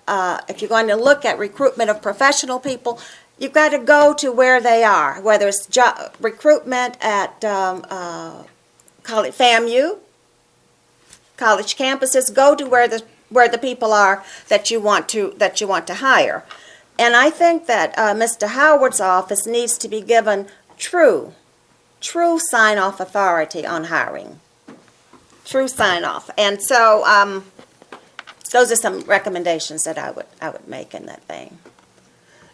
if you're going to look at recruitment of professional people, you've got to go to where they are, whether it's recruitment at college, FAMU, college campuses. Go to where the people are that you want to hire. And I think that Mr. Howard's office needs to be given true sign-off authority on hiring. True sign-off. And so those are some recommendations that I would make in that vein.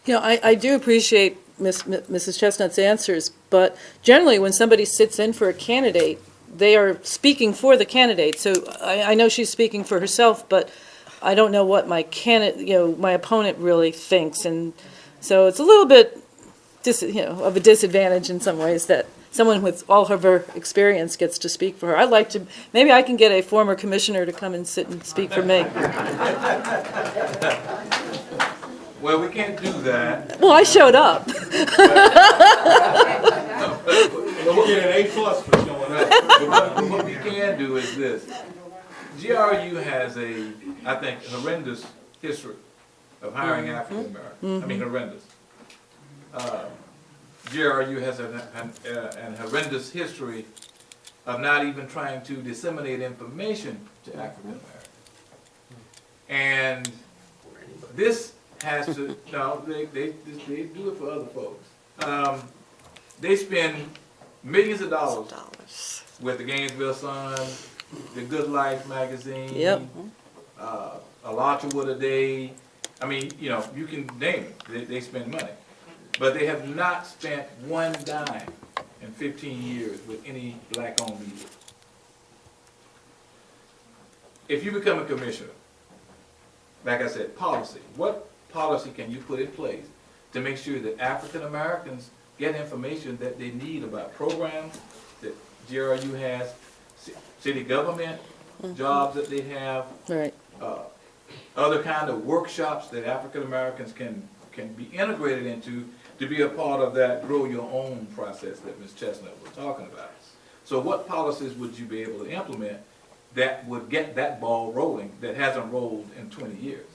I do appreciate Mrs. Chestnut's answers, but generally when somebody sits in for a candidate, they are speaking for the candidate. So I know she's speaking for herself, but I don't know what my my opponent really thinks, and so it's a little bit, of a disadvantage in some ways that someone with all of her experience gets to speak for her. I'd like to, maybe I can get a former commissioner to come and sit and speak for me. Well, we can't do that. Well, I showed up. We'll get an A+ for showing up. But what we can do is this. GRU has I think, horrendous history of hiring African Americans. I mean, horrendous. GRU has an horrendous history of not even trying to disseminate information to African Americans. And this has to, no, they do it for other folks. They spend millions of dollars with the Gainesville Sun, the Good Life magazine, Yep. A Lotterwood a day. I mean, you can name it. They spend money. But they have not spent one dime in 15 years with any black-owned media. If you become a commissioner, like I said, policy. What policy can you put in place to make sure that African Americans get information that they need about programs that GRU has, city government jobs that they have, Right. other kind of workshops that African Americans can be integrated into to be a part of that grow your own process that Ms. Chestnut was talking about. So what policies would you be able to implement that would get that ball rolling that hasn't rolled in 20 years?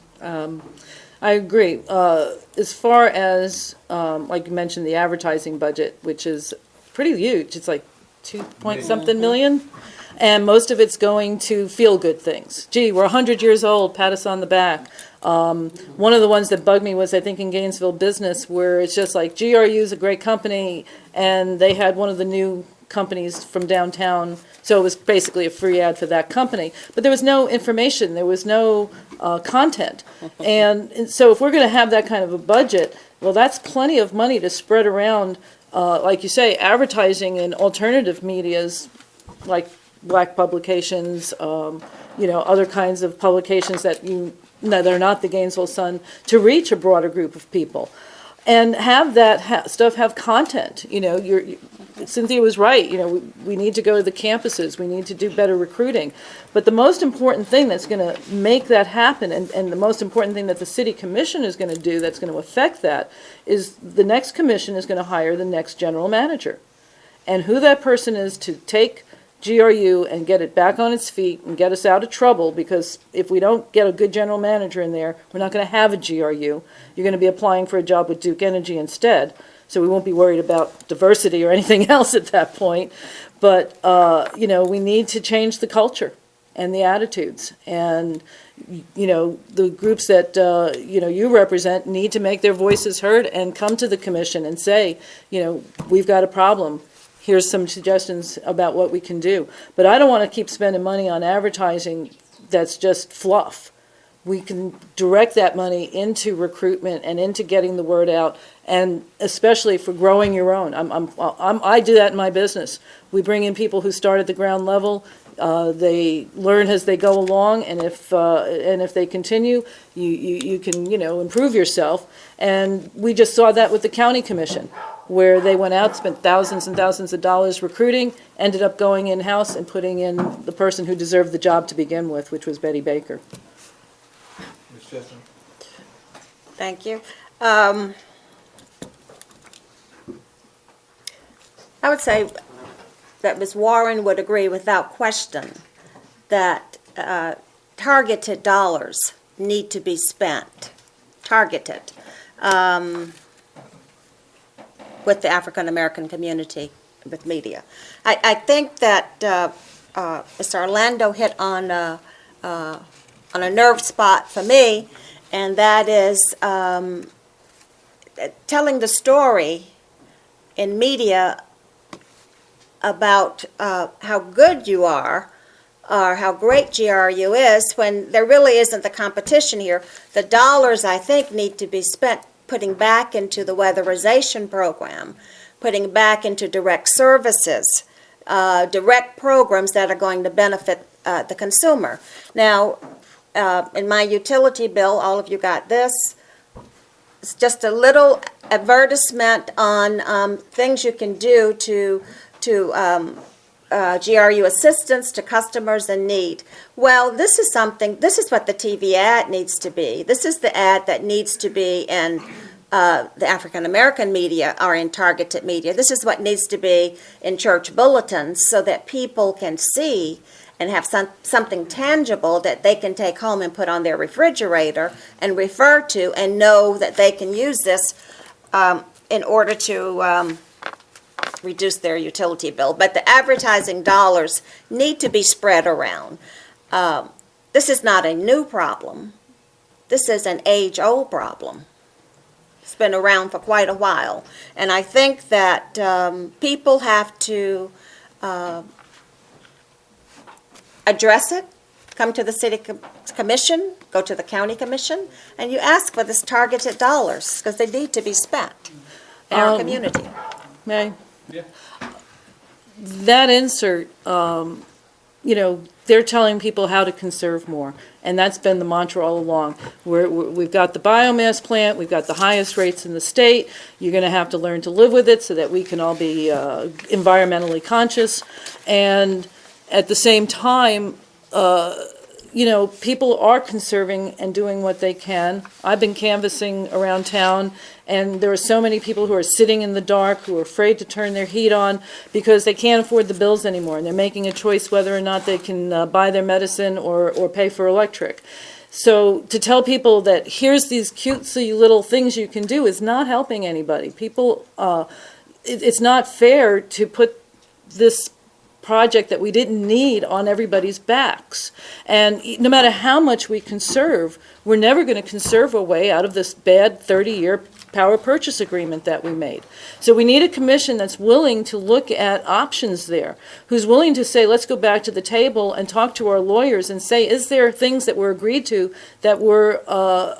I agree. As far as, like you mentioned, the advertising budget, which is pretty huge, it's like 2-point-something million, and most of it's going to feel-good things. Gee, we're 100 years old, pat us on the back. One of the ones that bugged me was, I think, in Gainesville Business, where it's just like, GRU is a great company, and they had one of the new companies from downtown, so it was basically a free ad for that company. But there was no information, there was no content. And so if we're going to have that kind of a budget, well, that's plenty of money to spread around, like you say, advertising in alternative medias, like black publications, other kinds of publications that are not the Gainesville Sun, to reach a broader group of people. And have that stuff have content. Cynthia was right. We need to go to the campuses. We need to do better recruiting. But the most important thing that's going to make that happen, and the most important thing that the city commission is going to do that's going to affect that, is the next commission is going to hire the next general manager. And who that person is to take GRU and get it back on its feet and get us out of trouble, because if we don't get a good general manager in there, we're not going to have a GRU. You're going to be applying for a job with Duke Energy instead, so we won't be worried about diversity or anything else at that point. But, we need to change the culture and the attitudes. And, the groups that, you represent need to make their voices heard and come to the commission and say, we've got a problem. Here's some suggestions about what we can do. But I don't want to keep spending money on advertising that's just fluff. We can direct that money into recruitment and into getting the word out, and especially for growing your own. I do that in my business. We bring in people who start at the ground level. They learn as they go along, and if they continue, you can improve yourself. And we just saw that with the county commission, where they went out, spent thousands and thousands of dollars recruiting, ended up going in-house and putting in the person who deserved the job to begin with, which was Betty Baker. Ms. Chestnut? Thank you. I would say that Ms. Warren would agree without question that targeted dollars need to be spent, targeted, with the African American community, with media. I think that Mr. Orlando hit on a nerve spot for me, and that is telling the story in media about how good you are or how great GRU is, when there really isn't the competition here. The dollars, I think, need to be spent putting back into the weatherization program, putting back into direct services, direct programs that are going to benefit the consumer. Now, in my utility bill, all of you got this. It's just a little advertisement on things you can do to GRU assistance to customers in need. Well, this is what the TV ad needs to be. This is the ad that needs to be in the African American media or in targeted media. This is what needs to be in church bulletins so that people can see and have something tangible that they can take home and put on their refrigerator and refer to and know that they can use this in order to reduce their utility bill. But the advertising dollars need to be spread around. This is not a new problem. This is an age-old problem. It's been around for quite a while. And I think that people have to address it, come to the city commission, go to the county commission, and you ask for this targeted dollars, because they need to be spent in our community. May? Yeah. That insert, there they're telling people how to conserve more. And that's been the mantra all along. We've got the biomass plant, we've got the highest rates in the state. You're going to have to learn to live with it so that we can all be environmentally conscious. And at the same time, you know, people are conserving and doing what they can. I've been canvassing around town, and there are so many people who are sitting in the dark, who are afraid to turn their heat on because they can't afford the bills anymore, and they're making a choice whether or not they can buy their medicine or pay for electric. So to tell people that here's these cutesy little things you can do is not helping anybody. People, it's not fair to put this project that we didn't need on everybody's backs. And no matter how much we conserve, we're never going to conserve a way out of this bad 30-year power purchase agreement that we made. So we need a commission that's willing to look at options there, who's willing to say, let's go back to the table and talk to our lawyers and say, is there things that were agreed to that were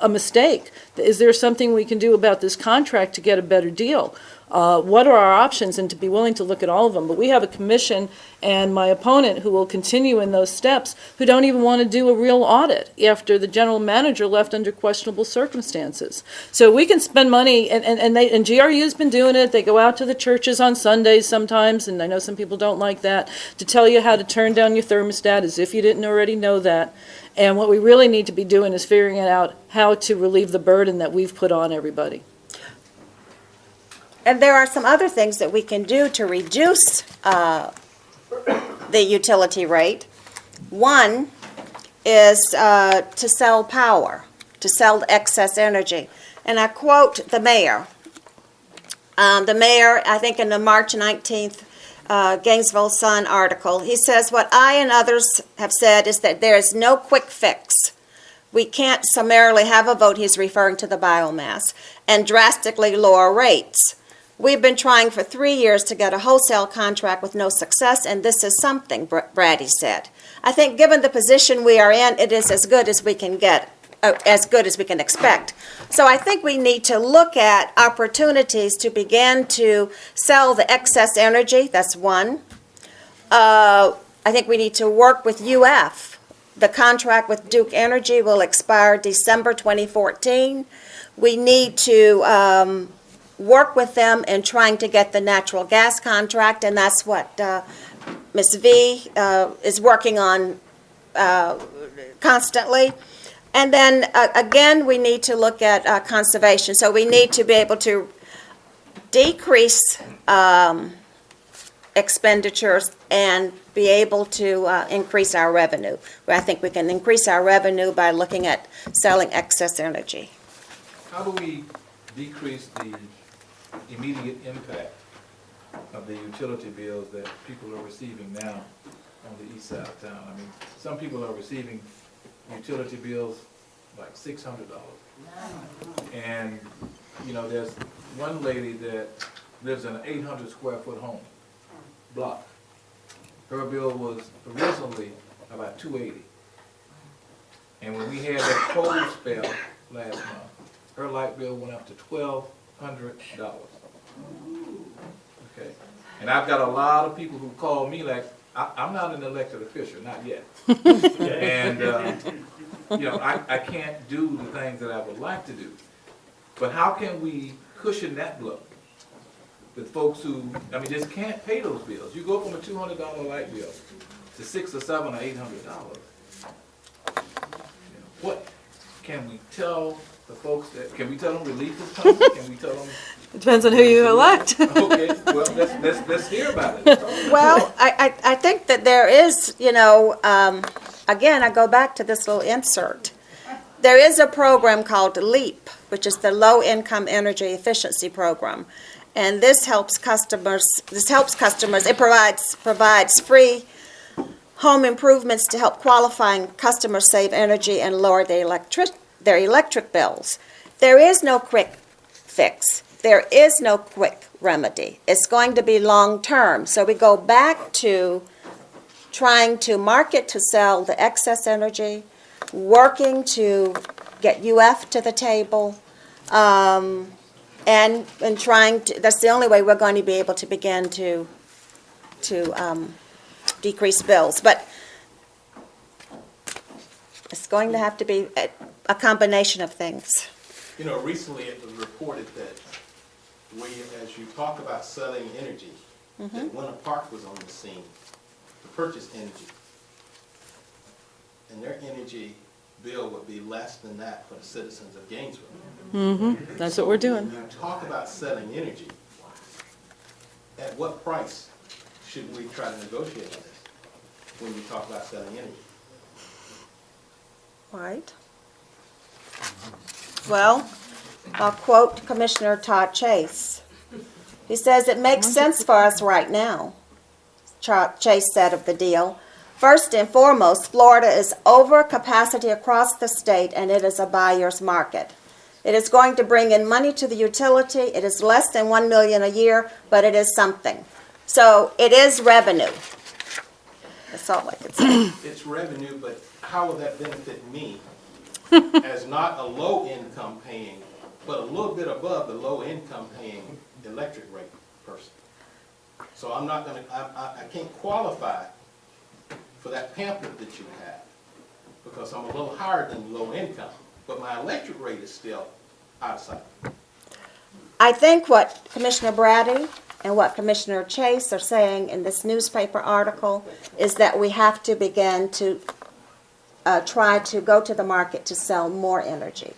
a mistake? Is there something we can do about this contract to get a better deal? What are our options, and to be willing to look at all of them. But we have a commission and my opponent who will continue in those steps who don't even want to do a real audit after the general manager left under questionable circumstances. So we can spend money, and GRU's been doing it. They go out to the churches on Sundays sometimes, and I know some people don't like that, to tell you how to turn down your thermostat as if you didn't already know that. And what we really need to be doing is figuring out how to relieve the burden that we've put on everybody. And there are some other things that we can do to reduce the utility rate. One is to sell power, to sell excess energy. And I quote the mayor. The mayor, I think in the March 19th Gainesville Sun article, he says, what I and others have said is that there is no quick fix. We can't summarily have a vote, he's referring to the biomass, and drastically lower rates. We've been trying for 3 years to get a wholesale contract with no success, and this is something, Brady said. I think given the position we are in, it is as good as we can get, as good as we can expect. So I think we need to look at opportunities to begin to sell the excess energy. That's one. I think we need to work with UF. The contract with Duke Energy will expire December 2014. We need to work with them in trying to get the natural gas contract, and that's what Ms. V is working on constantly. And then, again, we need to look at conservation. So we need to be able to decrease expenditures and be able to increase our revenue. I think we can increase our revenue by looking at selling excess energy. How do we decrease the immediate impact of the utility bills that people are receiving now on the east side of town? I mean, some people are receiving utility bills like $600. And, you know, there's one lady that lives in an 800 square foot home block. Her bill was originally about $280. And when we had that cold spell last month, her light bill went up to $1,200. Okay. And I've got a lot of people who call me like, I'm not an elected official, not yet. And, you know, I can't do the things that I would like to do. But how can we cushion that blow with folks who, I mean, just can't pay those bills? You go from a $200 light bill to $600 or $700 or $800. You know, what can we tell the folks that, can we tell them relief is coming? Can we tell them? It depends on who you elect. Okay, well, let's hear about it. Well, I think that there is, you know, again, I go back to this little insert. There is a program called LEAP, which is the Low Income Energy Efficiency Program. And this helps customers, it provides free home improvements to help qualifying customers save energy and lower their electric bills. There is no quick fix. There is no quick remedy. It's going to be long-term. So we go back to trying to market to sell the excess energy, working to get UF to the table, and trying to, that's the only way we're going to be able to begin to decrease bills. But It's going to have to be a combination of things. You know, recently it was reported that as you talk about selling energy, that Winter Park was on the scene to purchase energy. And their energy bill would be less than that for the citizens of Gainesville. That's what we're doing. When you talk about selling energy, at what price should we try to negotiate on this when you talk about selling energy? Right. Well, I'll quote Commissioner Todd Chase. He says, "It makes sense for us right now," Chase said of the deal. "First and foremost, Florida is over capacity across the state, and it is a buyer's market. It is going to bring in money to the utility. It is less than $1 million a year, but it is something. So it is revenue." That's all I could say. It's revenue, but how will that benefit me as not a low-income paying, but a little bit above the low-income paying electric rate person? So I'm not gonna, I can't qualify for that pamphlet that you have because I'm a little higher than low income, but my electric rate is still out of sight. I think what Commissioner Brady and what Commissioner Chase are saying in this newspaper article is that we have to begin to try to go to the market to sell more energy.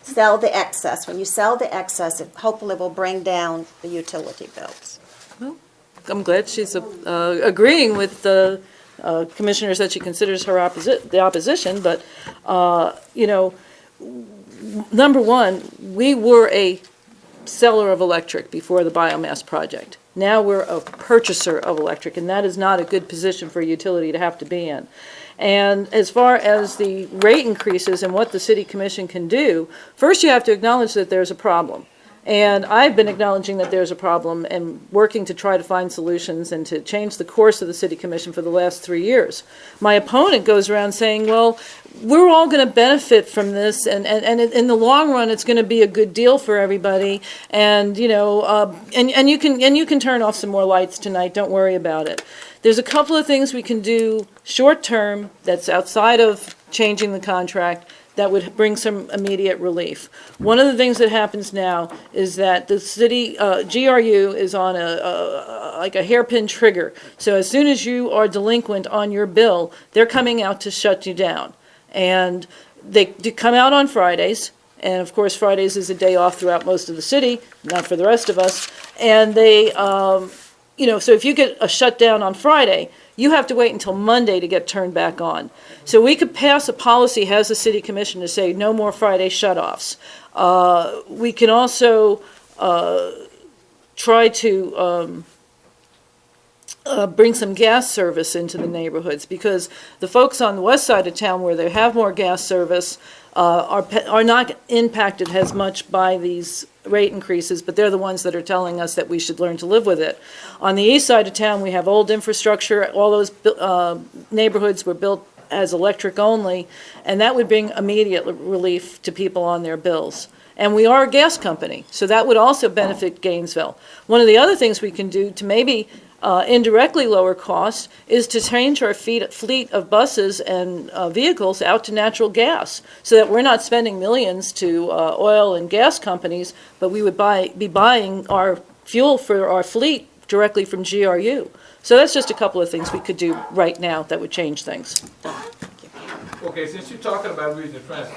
Sell the excess. When you sell the excess, it hopefully will bring down the utility bills. I'm glad she's agreeing with the commissioners that she considers her the opposition, but, you know, number one, we were a seller of electric before the biomass project. Now we're a purchaser of electric, and that is not a good position for a utility to have to be in. And as far as the rate increases and what the city commission can do, first you have to acknowledge that there's a problem. And I've been acknowledging that there's a problem and working to try to find solutions and to change the course of the city commission for the last 3 years. My opponent goes around saying, well, we're all going to benefit from this, and in the long run, it's going to be a good deal for everybody. And you know, and you can turn off some more lights tonight. Don't worry about it. There's a couple of things we can do short term that's outside of changing the contract that would bring some immediate relief. One of the things that happens now is that the city, GRU is on like a hairpin trigger. So as soon as you are delinquent on your bill, they're coming out to shut you down. And they do come out on Fridays, and of course Fridays is a day off throughout most of the city, not for the rest of us. And they, you know, so if you get a shutdown on Friday, you have to wait until Monday to get turned back on. So we could pass a policy, has the city commission, to say no more Friday shutoffs. We can also try to bring some gas service into the neighborhoods, because the folks on the west side of town where they have more gas service are not impacted as much by these rate increases, but they're the ones that are telling us that we should learn to live with it. On the east side of town, we have old infrastructure. All those neighborhoods were built as electric only, and that would bring immediate relief to people on their bills. And we are a gas company, so that would also benefit Gainesville. One of the other things we can do to maybe indirectly lower costs is to change our fleet of buses and vehicles out to natural gas, so that we're not spending millions to oil and gas companies, but we would be buying our fuel for our fleet directly from GRU. So that's just a couple of things we could do right now that would change things. Okay, since you're talking about regional transit,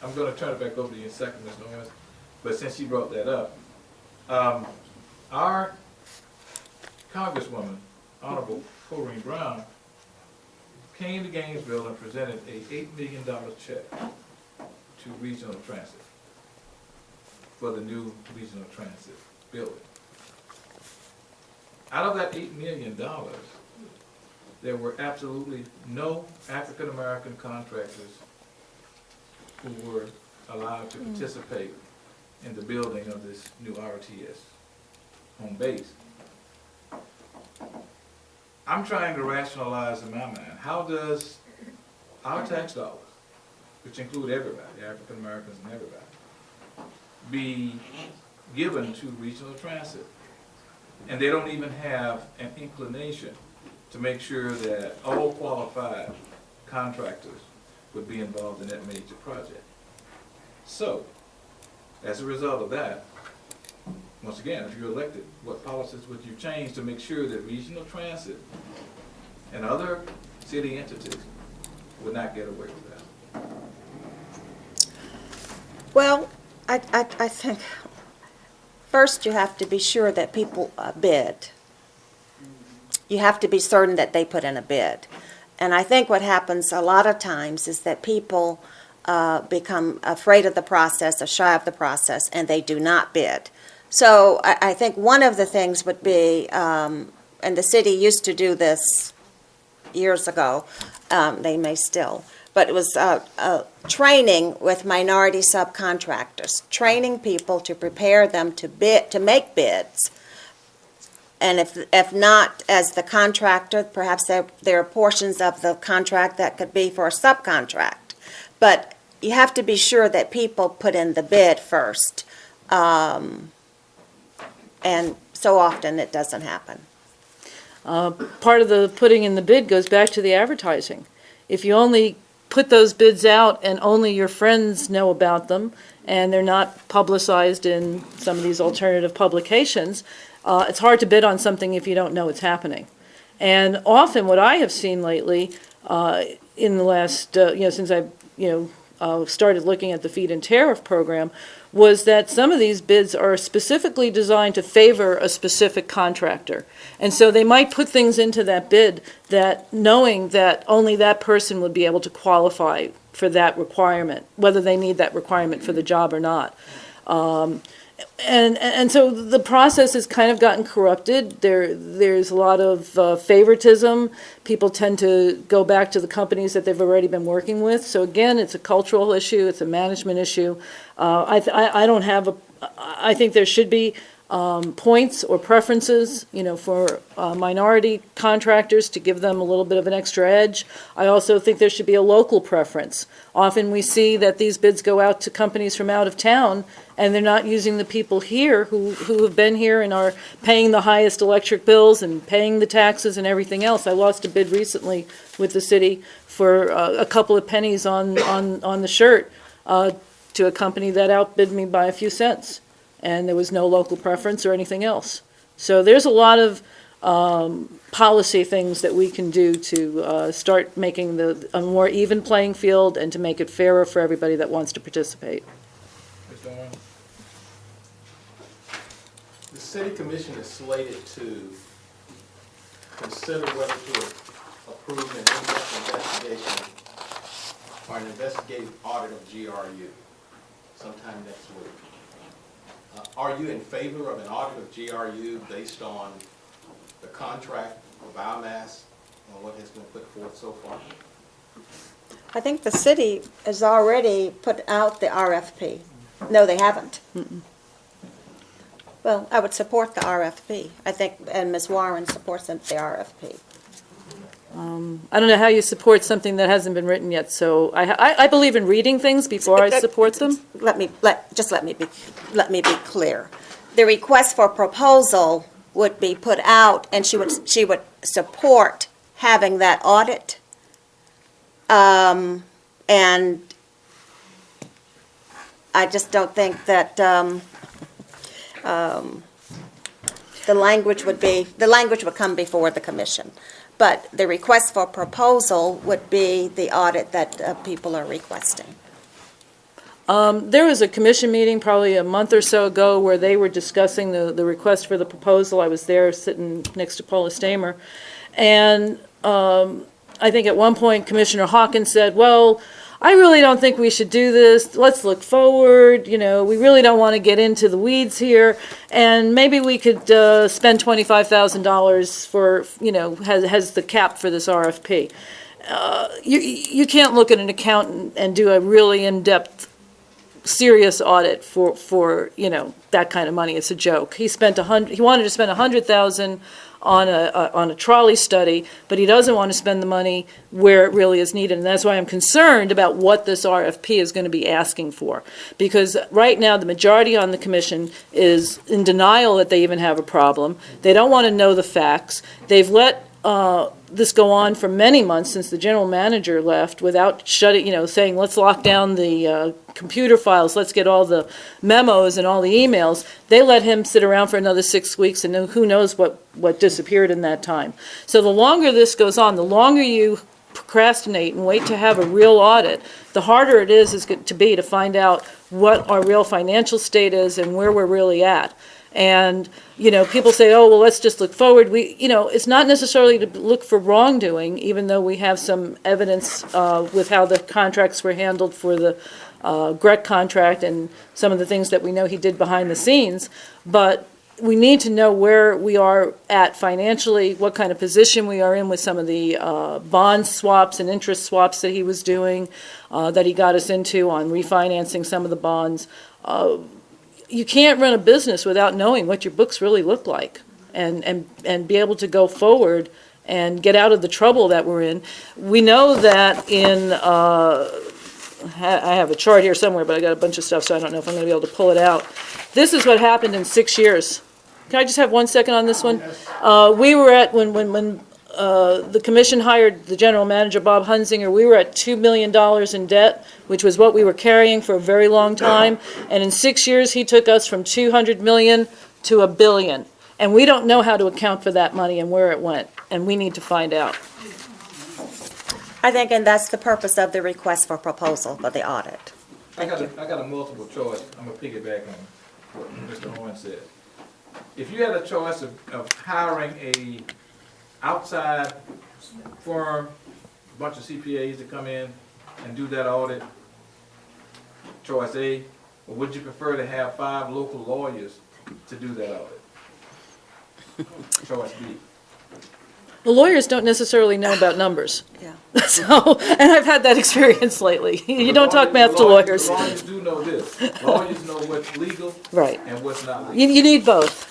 I'm going to turn it back over to you in a second, Ms. Norris, but since you brought that up, our Congresswoman, Honorable Corrine Brown, came to Gainesville and presented a $8 million check to regional transit for the new regional transit building. Out of that $8 million, there were absolutely no African-American contractors who were allowed to participate in the building of this new RTS home base. I'm trying to rationalize in my mind, how does our tax dollars, which include everybody, African Americans and everybody, be given to regional transit? And they don't even have an inclination to make sure that all qualified contractors would be involved in that major project. So, as a result of that, once again, if you're elected, what policies would you change to make sure that regional transit and other city entities would not get away with that? Well, I think first you have to be sure that people bid. You have to be certain that they put in a bid. And I think what happens a lot of times is that people become afraid of the process or shy of the process, and they do not bid. So I think one of the things would be, and the city used to do this years ago, they may still, but it was training with minority subcontractors, training people to prepare them to bid, to make bids. And if not as the contractor, perhaps there are portions of the contract that could be for a subcontract. But you have to be sure that people put in the bid first. And so often it doesn't happen. Part of the putting in the bid goes back to the advertising. If you only put those bids out and only your friends know about them, and they're not publicized in some of these alternative publications, it's hard to bid on something if you don't know it's happening. And often what I have seen lately, in the last, since I, started looking at the feed and tariff program, was that some of these bids are specifically designed to favor a specific contractor. And so they might put things into that bid that knowing that only that person would be able to qualify for that requirement, whether they need that requirement for the job or not. And so the process has kind of gotten corrupted. There's a lot of favoritism. People tend to go back to the companies that they've already been working with. So again, it's a cultural issue. It's a management issue. I think there should be points or preferences, for minority contractors to give them a little bit of an extra edge. I also think there should be a local preference. Often we see that these bids go out to companies from out of town, and they're not using the people here who have been here and are paying the highest electric bills and paying the taxes and everything else. I lost a bid recently with the city for a couple of pennies on the shirt to a company that outbid me by a few cents. And there was no local preference or anything else. So there's a lot of policy things that we can do to start making a more even playing field and to make it fairer for everybody that wants to participate. Mr. Warren? The city commission is slated to consider whether to approve an in-depth investigation or an investigative audit of GRU sometime next week. Are you in favor of an audit of GRU based on the contract or biomass and what has been put forth so far? I think the city has already put out the RFP. No, they haven't. Well, I would support the RFP. I think, and Ms. Warren supports the RFP. I don't know how you support something that hasn't been written yet, so I believe in reading things before I support them. Let me be clear. The request for proposal would be put out, and she would support having that audit. And I just don't think that the language would come before the commission. But the request for proposal would be the audit that people are requesting. There was a commission meeting probably a month or so ago where they were discussing the request for the proposal. I was there sitting next to Paula Stamer. And I think at one point Commissioner Hawkins said, well, I really don't think we should do this. Let's look forward. We really don't want to get into the weeds here. And maybe we could spend $25,000 for, has the cap for this RFP. You can't look at an accountant and do a really in-depth, serious audit for that kind of money. It's a joke. He wanted to spend $100,000 on a trolley study, but he doesn't want to spend the money where it really is needed. And that's why I'm concerned about what this RFP is going to be asking for. Because right now the majority on the commission is in denial that they even have a problem. They don't want to know the facts. They've let this go on for many months since the general manager left without saying, let's lock down the computer files, let's get all the memos and all the emails. They let him sit around for another 6 weeks, and who knows what disappeared in that time. So the longer this goes on, the longer you procrastinate and wait to have a real audit, the harder it is to find out what our real financial state is and where we're really at. And, people say, oh, well, let's just look forward. It's not necessarily to look for wrongdoing, even though we have some evidence with how the contracts were handled for the Grec contract and some of the things that we know he did behind the scenes. But we need to know where we are at financially, what kind of position we are in with some of the bond swaps and interest swaps that he was doing, that he got us into on refinancing some of the bonds. You can't run a business without knowing what your books really look like and be able to go forward and get out of the trouble that we're in. We know that I have a chart here somewhere, but I got a bunch of stuff, so I don't know if I'm going to be able to pull it out. This is what happened in 6 years. Can I just have 1 second on this one? We were at, when the commission hired the general manager, Bob Hunzinger, we were at $2 million in debt, which was what we were carrying for a very long time. And in 6 years, he took us from $200 million to $1 billion. And we don't know how to account for that money and where it went, and we need to find out. I think, and that's the purpose of the request for proposal for the audit. I got a multiple choice. I'm gonna piggyback on what Mr. Warren said. If you had a choice of hiring a outside firm, a bunch of CPAs to come in and do that audit, choice A, or would you prefer to have 5 local lawyers to do that audit? Choice B. The lawyers don't necessarily know about numbers. Yeah. So, and I've had that experience lately. You don't talk math to lawyers. Lawyers do know this. Lawyers know what's legal Right. and what's not legal. You need both.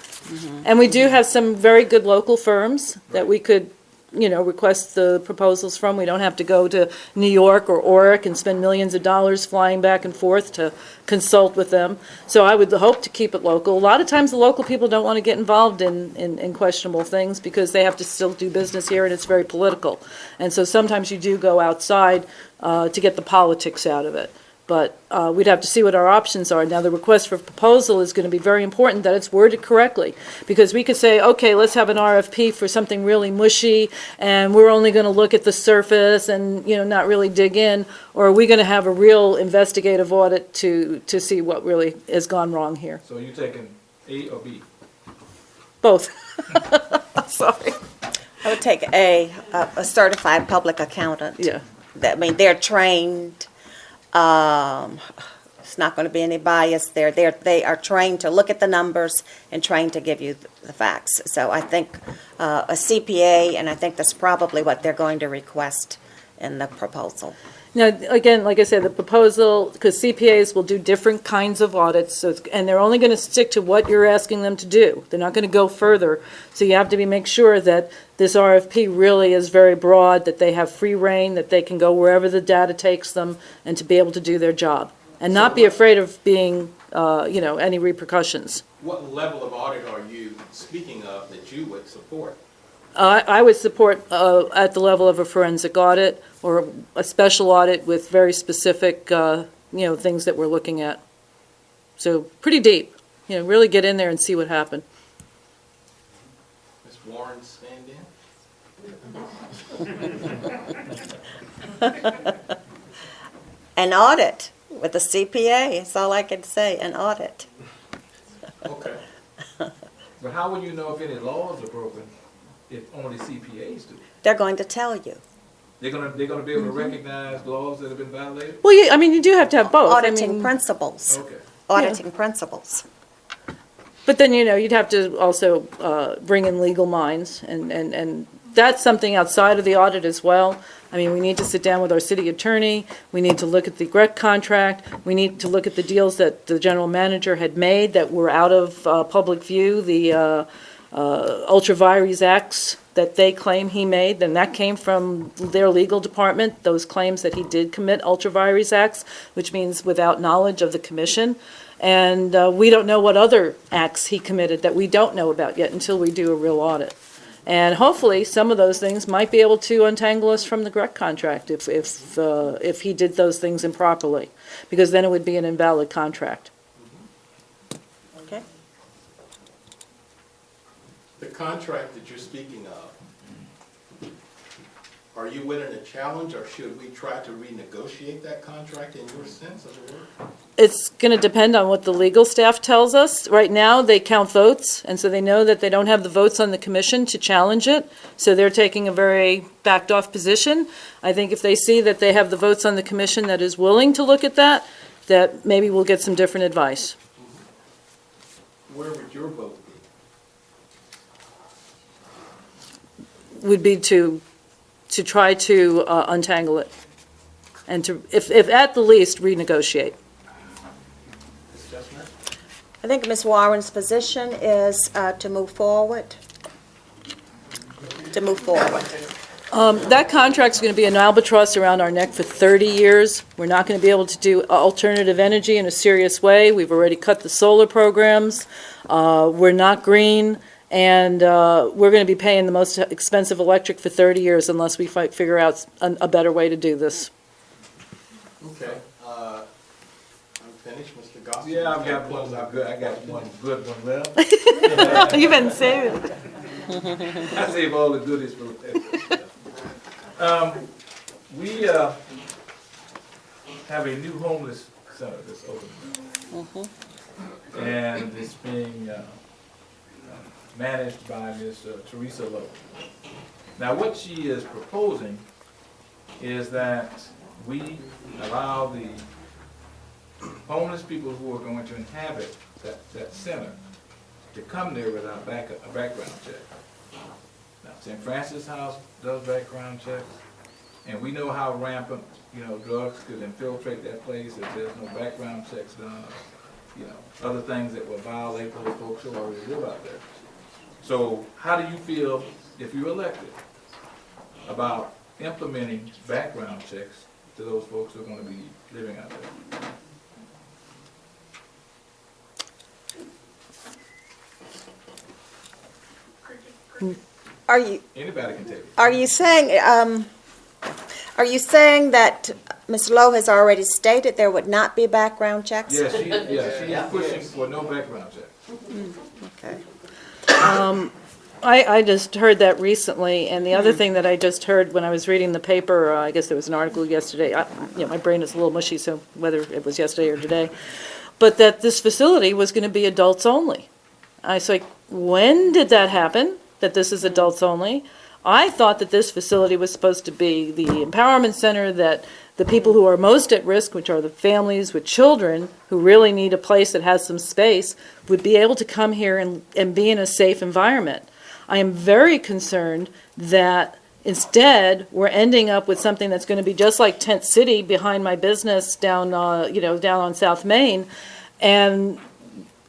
And we do have some very good local firms that we could, request the proposals from. We don't have to go to New York or Oric and spend millions of dollars flying back and forth to consult with them. So I would hope to keep it local. A lot of times the local people don't want to get involved in questionable things because they have to still do business here and it's very political. And so sometimes you do go outside to get the politics out of it. But we'd have to see what our options are. Now, the request for proposal is going to be very important that it's worded correctly. Because we could say, okay, let's have an RFP for something really mushy, and we're only going to look at the surface and, not really dig in. Or are we going to have a real investigative audit to see what really has gone wrong here? So you taking A or B? Both. Sorry. I would take a certified public accountant. Yeah. They're trained. It's not going to be any bias there. They are trained to look at the numbers and trained to give you the facts. So I think a CPA, and I think that's probably what they're going to request in the proposal. Now, again, like I said, the proposal, because CPAs will do different kinds of audits, and they're only going to stick to what you're asking them to do. They're not going to go further. So you have to make sure that this RFP really is very broad, that they have free rein, that they can go wherever the data takes them, and to be able to do their job. And not be afraid of being, any repercussions. What level of audit are you speaking of that you would support? I would support at the level of a forensic audit or a special audit with very specific, things that we're looking at. So pretty deep, really get in there and see what happened. Ms. Warren, stand in. An audit with a CPA, that's all I can say, an audit. Okay. But how will you know if any laws are broken if only CPAs do? They're going to tell you. They're gonna be able to recognize laws that have been violated? Well, you do have to have both. Auditing principles. Okay. Auditing principles. But then, you'd have to also bring in legal minds, and that's something outside of the audit as well. We need to sit down with our city attorney. We need to look at the Grec contract. We need to look at the deals that the general manager had made that were out of public view, the ultra vires acts that they claim he made, and that came from their legal department, those claims that he did commit ultra vires acts, which means without knowledge of the commission. And we don't know what other acts he committed that we don't know about yet until we do a real audit. And hopefully, some of those things might be able to untangle us from the Grec contract if he did those things improperly, because then it would be an invalid contract. Okay. The contract that you're speaking of, are you winning a challenge, or should we try to renegotiate that contract in your sense of the word? It's going to depend on what the legal staff tells us. Right now, they count votes, and so they know that they don't have the votes on the commission to challenge it, so they're taking a very backed-off position. I think if they see that they have the votes on the commission that is willing to look at that, that maybe we'll get some different advice. Where would your vote be? Would be to try to untangle it, and to, if at the least, renegotiate. Ms. Chestnut? I think Ms. Warren's position is to move forward. To move forward. That contract's going to be an albatross around our neck for 30 years. We're not going to be able to do alternative energy in a serious way. We've already cut the solar programs. We're not green. And we're going to be paying the most expensive electric for 30 years unless we figure out a better way to do this. Okay, I'm finished, Mr. Goss. Yeah, I got one good one left. You've been saving it. I save all the goodies for later. We have a new homeless center that's opening. And it's being managed by Ms. Teresa Lowe. Now, what she is proposing is that we allow the homeless people who are going to inhabit that center to come there without a background check. Now, St. Francis House does background checks, and we know how rampant, drugs could infiltrate that place if there's no background checks done, other things that will violate those folks who already live out there. So how do you feel, if you're elected, about implementing background checks to those folks who are going to be living out there? Are you Anybody can take it. are you saying that Ms. Lowe has already stated there would not be background checks? Yes, she is pushing for no background checks. Okay. I just heard that recently, and the other thing that I just heard when I was reading the paper, I guess there was an article yesterday, my brain is a little mushy, so whether it was yesterday or today, but that this facility was going to be adults only. I was like, when did that happen, that this is adults only? I thought that this facility was supposed to be the empowerment center that the people who are most at risk, which are the families with children who really need a place that has some space, would be able to come here and be in a safe environment. I am very concerned that instead we're ending up with something that's going to be just like Tent City behind my business down on South Main, and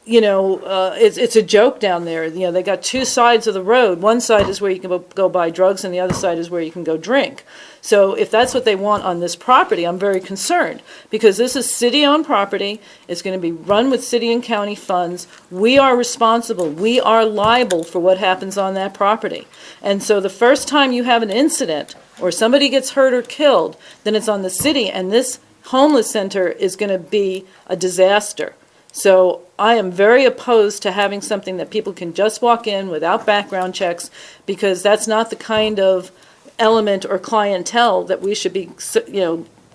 it's a joke down there. They got two sides of the road. One side is where you can go buy drugs, and the other side is where you can go drink. So if that's what they want on this property, I'm very concerned, because this is city-owned property. It's going to be run with city and county funds. We are responsible. We are liable for what happens on that property. And so the first time you have an incident or somebody gets hurt or killed, then it's on the city, and this homeless center is going to be a disaster. So I am very opposed to having something that people can just walk in without background checks, because that's not the kind of element or clientele that we should be,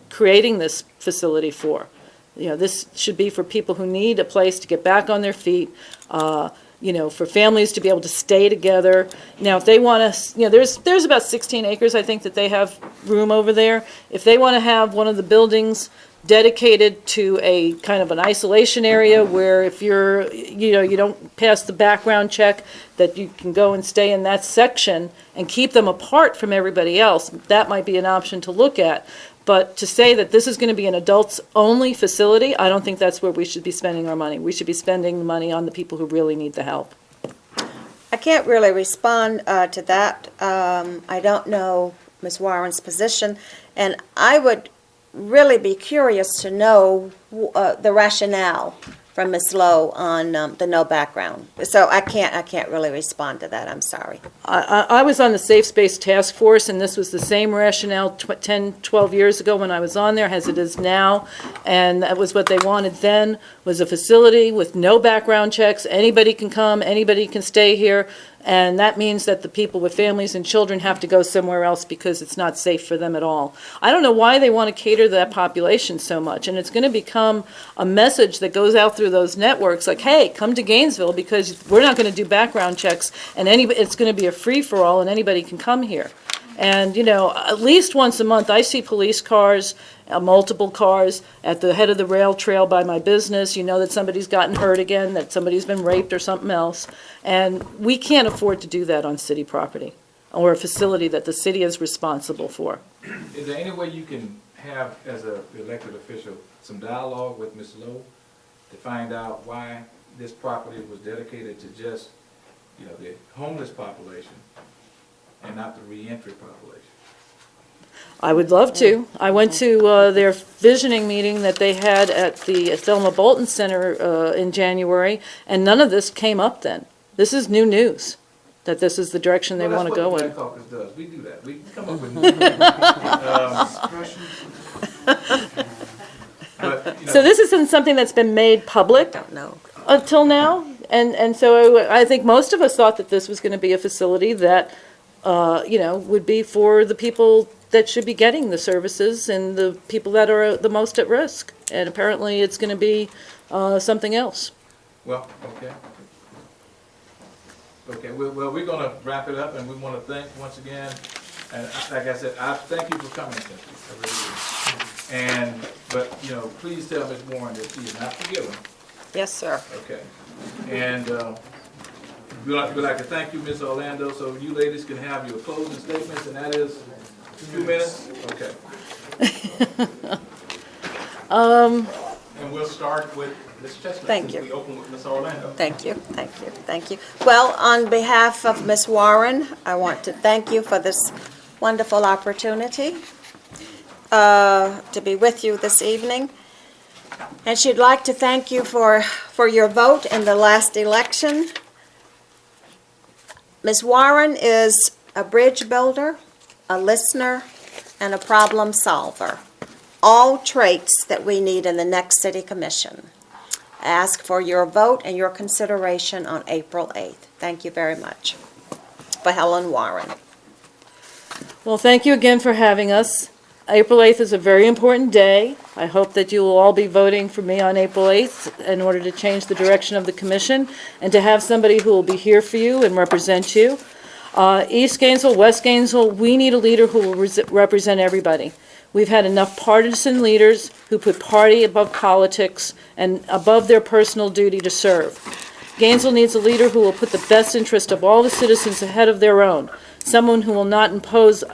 creating this facility for. This should be for people who need a place to get back on their feet, for families to be able to stay together. Now, if they want to, there's about 16 acres, I think, that they have room over there. If they want to have one of the buildings dedicated to a kind of an isolation area where if you're, you don't pass the background check, that you can go and stay in that section and keep them apart from everybody else, that might be an option to look at. But to say that this is going to be an adults-only facility, I don't think that's where we should be spending our money. We should be spending the money on the people who really need the help. I can't really respond to that. I don't know Ms. Warren's position, and I would really be curious to know the rationale from Ms. Lowe on the no background. So I can't really respond to that, I'm sorry. I was on the Safe Space Task Force, and this was the same rationale 10, 12 years ago when I was on there as it is now. And that was what they wanted then, was a facility with no background checks. Anybody can come, anybody can stay here. And that means that the people with families and children have to go somewhere else because it's not safe for them at all. I don't know why they want to cater to that population so much. And it's going to become a message that goes out through those networks like, hey, come to Gainesville because we're not going to do background checks and it's going to be a free-for-all and anybody can come here. And, at least once a month, I see police cars, multiple cars, at the head of the rail trail by my business. You know that somebody's gotten hurt again, that somebody's been raped or something else. And we can't afford to do that on city property or a facility that the city is responsible for. Is there any way you can have, as an elected official, some dialogue with Ms. Lowe to find out why this property was dedicated to just, the homeless population and not the reentry population? I would love to. I went to their visioning meeting that they had at the Thelma Bolton Center in January, and none of this came up then. This is new news, that this is the direction they want to go in. That's what the Black Caucus does. We do that. We come up with new So this isn't something that's been made public I don't know. until now, and so I think most of us thought that this was going to be a facility that, would be for the people that should be getting the services and the people that are the most at risk. And apparently it's going to be something else. Well, okay. Okay, well, we're going to wrap it up, and we want to thank once again, and like I said, I thank you for coming, Cynthia. I really do. But, please tell Ms. Warren that she is not forgiven. Yes, sir. Okay. And we'd like to thank you, Ms. Orlando, so you ladies can have your closing statements, and that is 2 minutes? Okay. And we'll start with Ms. Chestnut. Thank you. We open with Ms. Orlando. Thank you. Well, on behalf of Ms. Warren, I want to thank you for this wonderful opportunity to be with you this evening. And she'd like to thank you for your vote in the last election. Ms. Warren is a bridge builder, a listener, and a problem solver. All traits that we need in the next city commission. I ask for your vote and your consideration on April 8th. Thank you very much. For Helen Warren. Well, thank you again for having us. April 8th is a very important day. I hope that you will all be voting for me on April 8th in order to change the direction of the commission and to have somebody who will be here for you and represent you. East Gainesville, West Gainesville, we need a leader who will represent everybody. We've had enough partisan leaders who put party above politics and above their personal duty to serve. Gainesville needs a leader who will put the best interest of all the citizens ahead of their own, someone who will not impose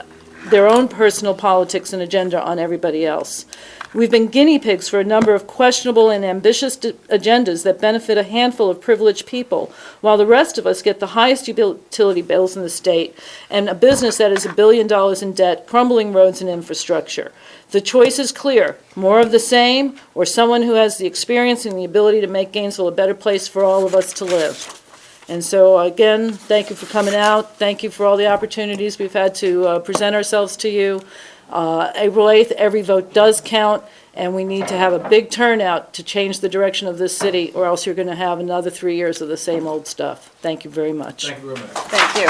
their own personal politics and agenda on everybody else. We've been guinea pigs for a number of questionable and ambitious agendas that benefit a handful of privileged people, while the rest of us get the highest utility bills in the state and a business that is $1 billion in debt, crumbling roads and infrastructure. The choice is clear: more of the same, or someone who has the experience and the ability to make Gainesville a better place for all of us to live. And so, again, thank you for coming out. Thank you for all the opportunities we've had to present ourselves to you. April 8th, every vote does count, and we need to have a big turnout to change the direction of this city, or else you're going to have another 3 years of the same old stuff. Thank you very much. Thank you very much. Thank you.